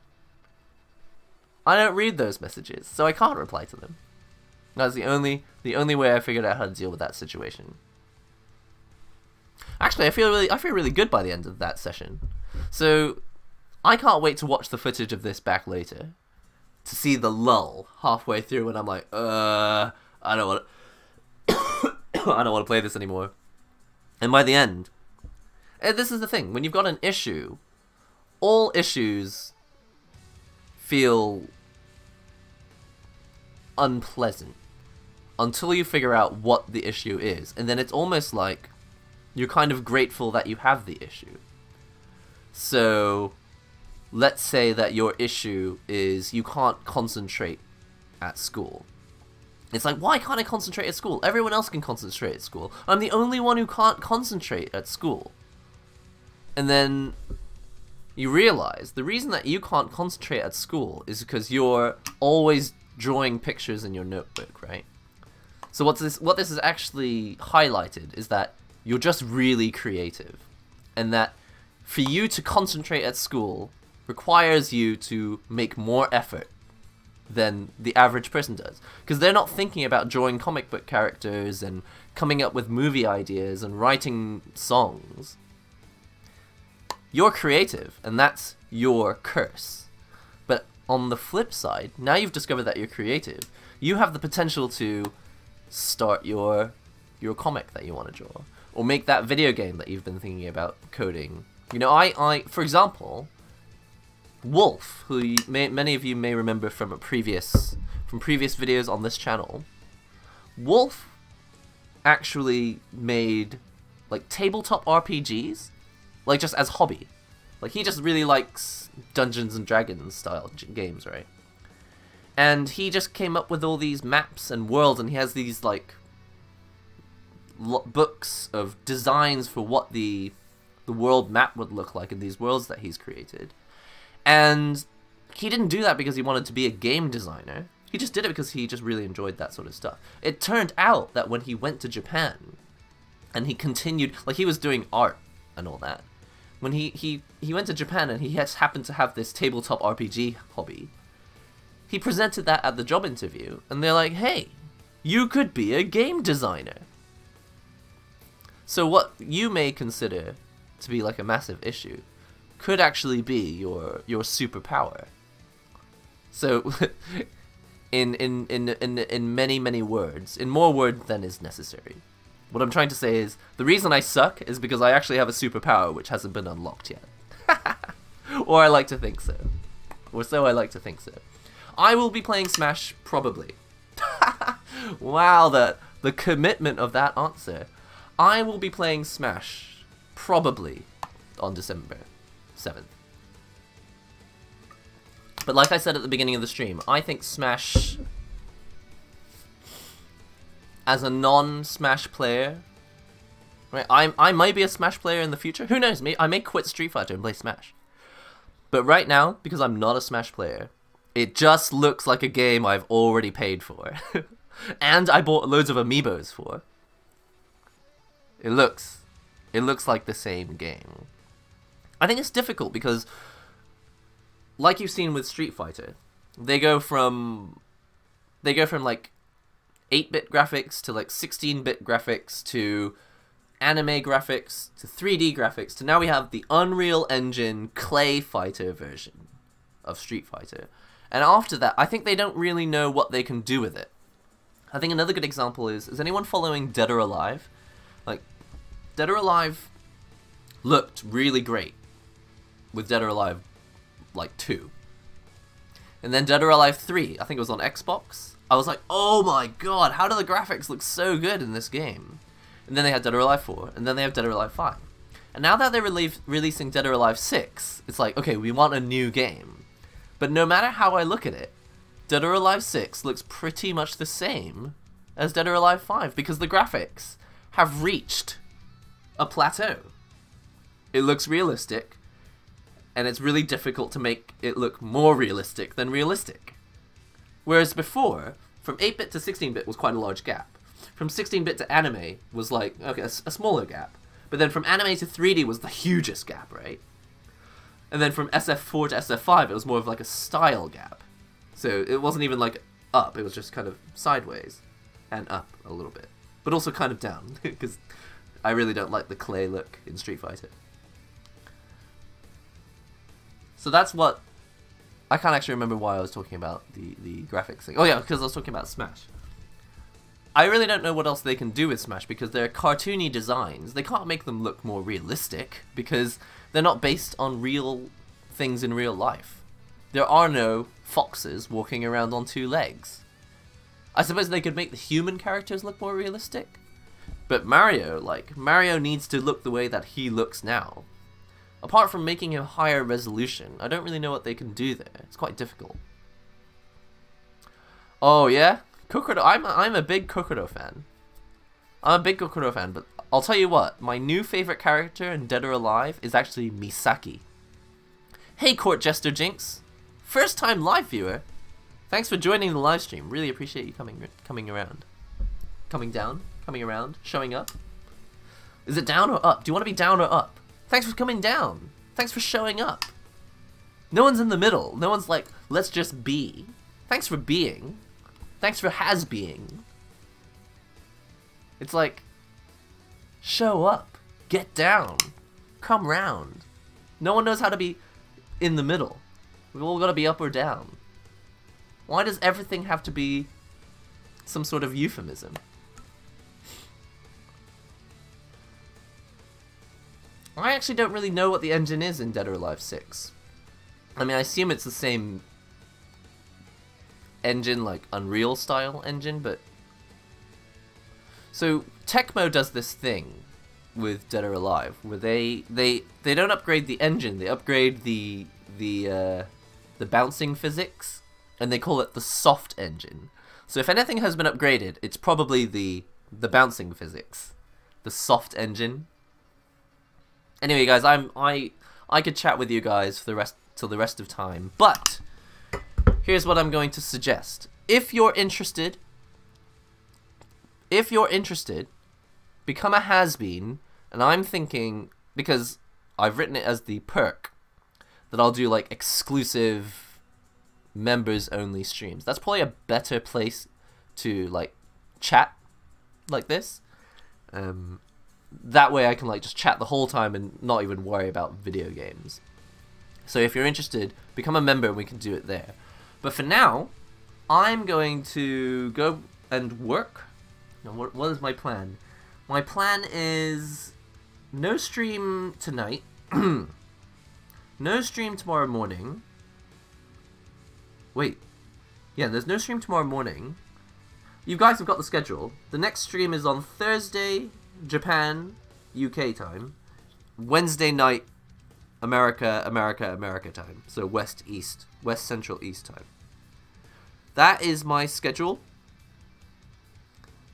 I don't read those messages, so I can't reply to them. That's the only way I figured out how to deal with that situation. Actually, I feel really good by the end of that session. So I can't wait to watch the footage of this back later to see the lull halfway through when I'm like, I don't want I don't want to play this anymore. And by the end, and this is the thing, when you've got an issue, all issues feel unpleasant. until you figure out what the issue is, and then it's almost like you're kind of grateful that you have the issue. So let's say that your issue is you can't concentrate at school. It's like, why can't I concentrate at school? Everyone else can concentrate at school. I'm the only one who can't concentrate at school. And then you realize the reason that you can't concentrate at school is because you're always drawing pictures in your notebook, right? So what this is actually highlighted is that you're just really creative, and that for you to concentrate at school requires you to make more effort than the average person does, because they're not thinking about drawing comic book characters and coming up with movie ideas and writing songs. You're creative, and that's your curse. But on the flip side, now you've discovered that you're creative, you have the potential to start your comic that you want to draw, or make that video game that you've been thinking about coding. You know, I for example, Wolf, who many of you may remember from previous videos on this channel, Wolf actually made like tabletop RPGs, like just as hobby. Like he just really likes Dungeons and Dragons style games, right? And he just came up with all these maps and worlds, and he has these like books of designs for what the world map would look like in these worlds that he's created. And he didn't do that because he wanted to be a game designer. He just did it because he just really enjoyed that sort of stuff. It turned out that when he went to Japan and he continued, like he was doing art and all that, when he went to Japan and he just happened to have this tabletop RPG hobby, he presented that at the job interview, and they're like, hey, you could be a game designer. So what you may consider to be like a massive issue could actually be your superpower. So in many words, in more words than is necessary, what I'm trying to say is the reason I suck is because I actually have a superpower which hasn't been unlocked yet. Or I like to think so. Or so I like to think so. I will be playing Smash probably. Wow, the commitment of that answer. I will be playing Smash probably on December 7th. But like I said at the beginning of the stream, I think Smash, as a non-Smash player, right? I might be a Smash player in the future. Who knows? I may quit Street Fighter and play Smash. But right now, because I'm not a Smash player, it just looks like a game I've already paid for. And I bought loads of amiibos for. It looks like the same game. I think it's difficult because, like you've seen with Street Fighter, they go from like 8-bit graphics to like 16-bit graphics to anime graphics to 3D graphics to now we have the Unreal Engine Clay Fighter version of Street Fighter. And after that, I think they don't really know what they can do with it. I think another good example is anyone following Dead or Alive? Like, Dead or Alive looked really great with Dead or Alive, like, 2. And then Dead or Alive 3, I think it was on Xbox. I was like, oh my god, how do the graphics look so good in this game? And then they had Dead or Alive 4, and then they have Dead or Alive 5. And now that they're releasing Dead or Alive 6, it's like, okay, we want a new game. But no matter how I look at it, Dead or Alive 6 looks pretty much the same as Dead or Alive 5, because the graphics have reached a plateau. It looks realistic, and it's really difficult to make it look more realistic than realistic. Whereas before, from 8-bit to 16-bit was quite a large gap. From 16-bit to anime was like, okay, a smaller gap. But then from anime to 3D was the hugest gap, right? And then from SF4 to SF5, it was more of like a style gap. So it wasn't even like up, it was just kind of sideways. And up a little bit. But also kind of down, because I really don't like the clay look in Street Fighter. So that's what... I can't actually remember why I was talking about the graphics thing. Oh yeah, because I was talking about Smash. I really don't know what else they can do with Smash, because they're cartoony designs. They can't make them look more realistic, because they're not based on real things in real life. There are no foxes walking around on 2 legs. I suppose they could make the human characters look more realistic. But Mario, like, Mario needs to look the way that he looks now. Apart from making him higher resolution, I don't really know what they can do there. It's quite difficult. Oh yeah? Kokoro, I'm a big Kokoro fan. I'm a big Kokoro fan, but I'll tell you what, my new favorite character in Dead or Alive is actually Misaki. Hey Court Jester Jinx! First time live viewer! Thanks for joining the live stream. Really appreciate you coming around. Coming down, coming around, showing up. Is it down or up? Do you want to be down or up? Thanks for coming down. Thanks for showing up. No one's in the middle. No one's like, let's just be. Thanks for being. Thanks for has-being. It's like, show up. Get down. Come round. No one knows how to be in the middle. We've all got to be up or down. Why does everything have to be some sort of euphemism? I actually don't really know what the engine is in Dead or Alive 6. I mean, I assume it's the same engine, like Unreal style engine, but... So, Tecmo does this thing with Dead or Alive, where they don't upgrade the engine, they upgrade the bouncing physics, and they call it the soft engine. So if anything has been upgraded, it's probably the bouncing physics, the soft engine. Anyway, guys, I could chat with you guys for till the rest of time, but here's what I'm going to suggest. If you're interested, become a has-been, and I'm thinking, because I've written it as the perk, that I'll do like exclusive members only streams. That's probably a better place to like chat like this. That way I can like just chat the whole time and not even worry about video games. So if you're interested, become a member and we can do it there. But for now, I'm going to go and work. Now, what is my plan? My plan is no stream tonight, no stream tomorrow morning. Wait, yeah, there's no stream tomorrow morning. You guys have got the schedule. The next stream is on Thursday, Japan, UK time. Wednesday night, America time. So West Central East time. That is my schedule.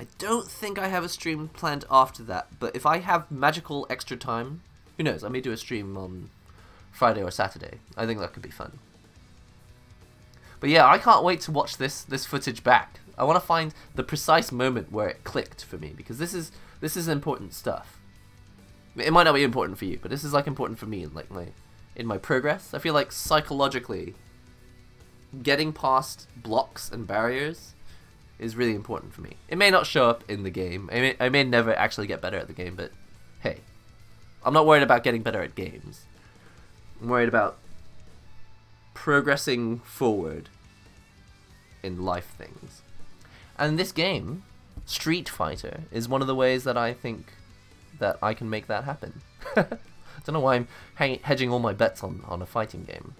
I don't think I have a stream planned after that, but if I have magical extra time, who knows, I may do a stream on Friday or Saturday. I think that could be fun. But yeah, I can't wait to watch this footage back. I want to find the precise moment where it clicked for me, because this is important stuff. It might not be important for you, but this is like important for me in my progress. I feel like psychologically getting past blocks and barriers is really important for me. It may not show up in the game. I may never actually get better at the game, but hey, I'm not worried about getting better at games. I'm worried about progressing forward in life things. And this game, Street Fighter, is one of the ways that I think that I can make that happen. I don't know why I'm hedging all my bets on a fighting game.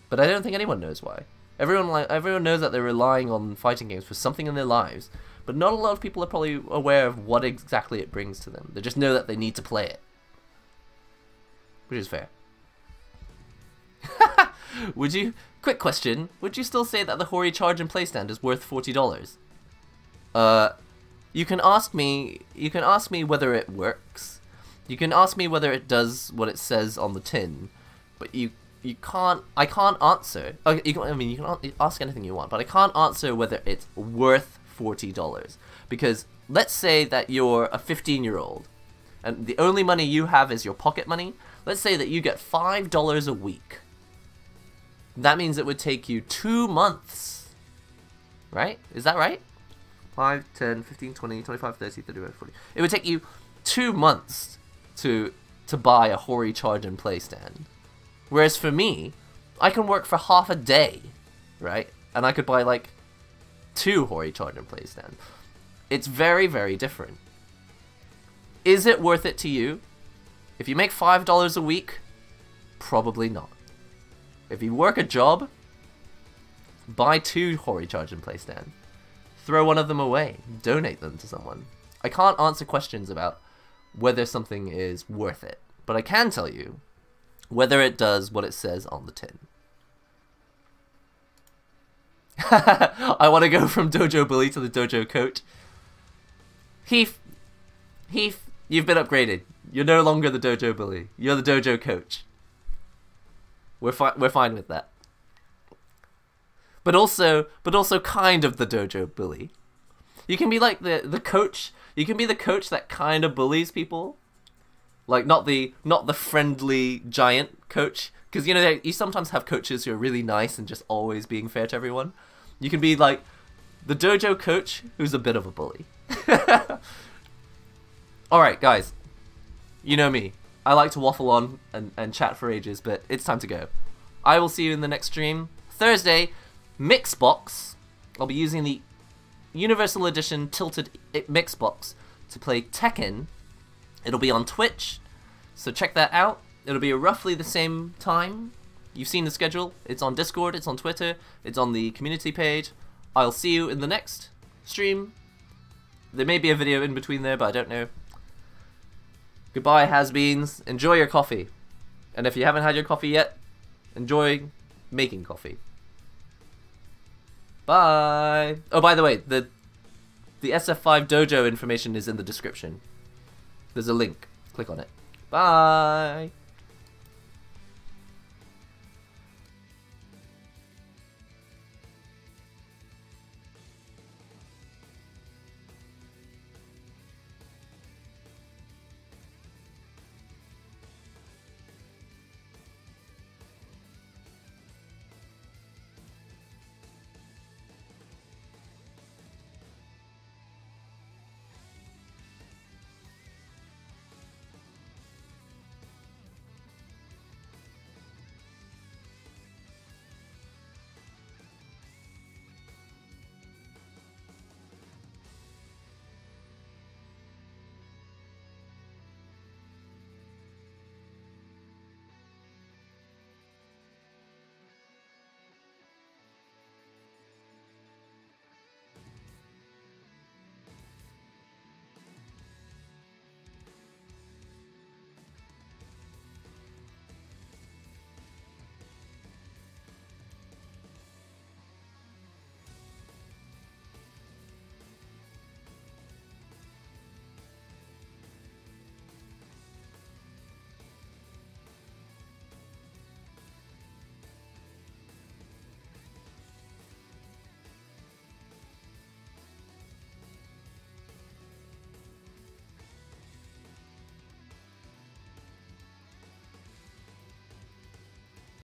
But I don't think anyone knows why. Everyone knows that they're relying on fighting games for something in their lives, but not a lot of people are probably aware of what exactly it brings to them. They just know that they need to play it. Which is fair. Quick question, would you still say that the Hori charge and play stand is worth $40? You can ask me whether it works. You can ask me whether it does what it says on the tin, but I can't answer. Okay, you can ask anything you want, but I can't answer whether it's worth $40. Because let's say that you're a 15-year-old, and the only money you have is your pocket money. Let's say that you get $5 a week. That means it would take you 2 months, right? Is that right? 5, 10, 15, 20, 25, 30, 35, 40. It would take you 2 months to buy a Hori charge and play stand. Whereas for me, I can work for half a day, right? And I could buy like 2 Hori charge and play stand. It's very, very different. Is it worth it to you? If you make $5 a week, probably not. If you work a job, buy 2 Hori charge and play stand. throw one of them away, donate them to someone. I can't answer questions about whether something is worth it, but I can tell you whether it does what it says on the tin. I want to go from dojo bully to the dojo coach. Heath, you've been upgraded. You're no longer the dojo bully. You're the dojo coach. We're fine with that. But also kind of the dojo bully. You can be like the coach. You can be the coach that kind of bullies people. Like not the friendly giant coach, because you know you sometimes have coaches who are really nice and just always being fair to everyone. You can be like the dojo coach who's a bit of a bully. Alright guys, you know me. I like to waffle on and chat for ages, but it's time to go. I will see you in the next stream. Thursday, Mixbox. I'll be using the Universal Edition Tilted Mixbox to play Tekken. It'll be on Twitch, so check that out. It'll be roughly the same time. You've seen the schedule. It's on Discord, it's on Twitter, it's on the community page. I'll see you in the next stream. There may be a video in between there, but I don't know. Goodbye, has-beens. Enjoy your coffee. And if you haven't had your coffee yet, enjoy making coffee. Bye! Oh, by the way, the SF5 dojo information is in the description. There's a link. Click on it. Bye!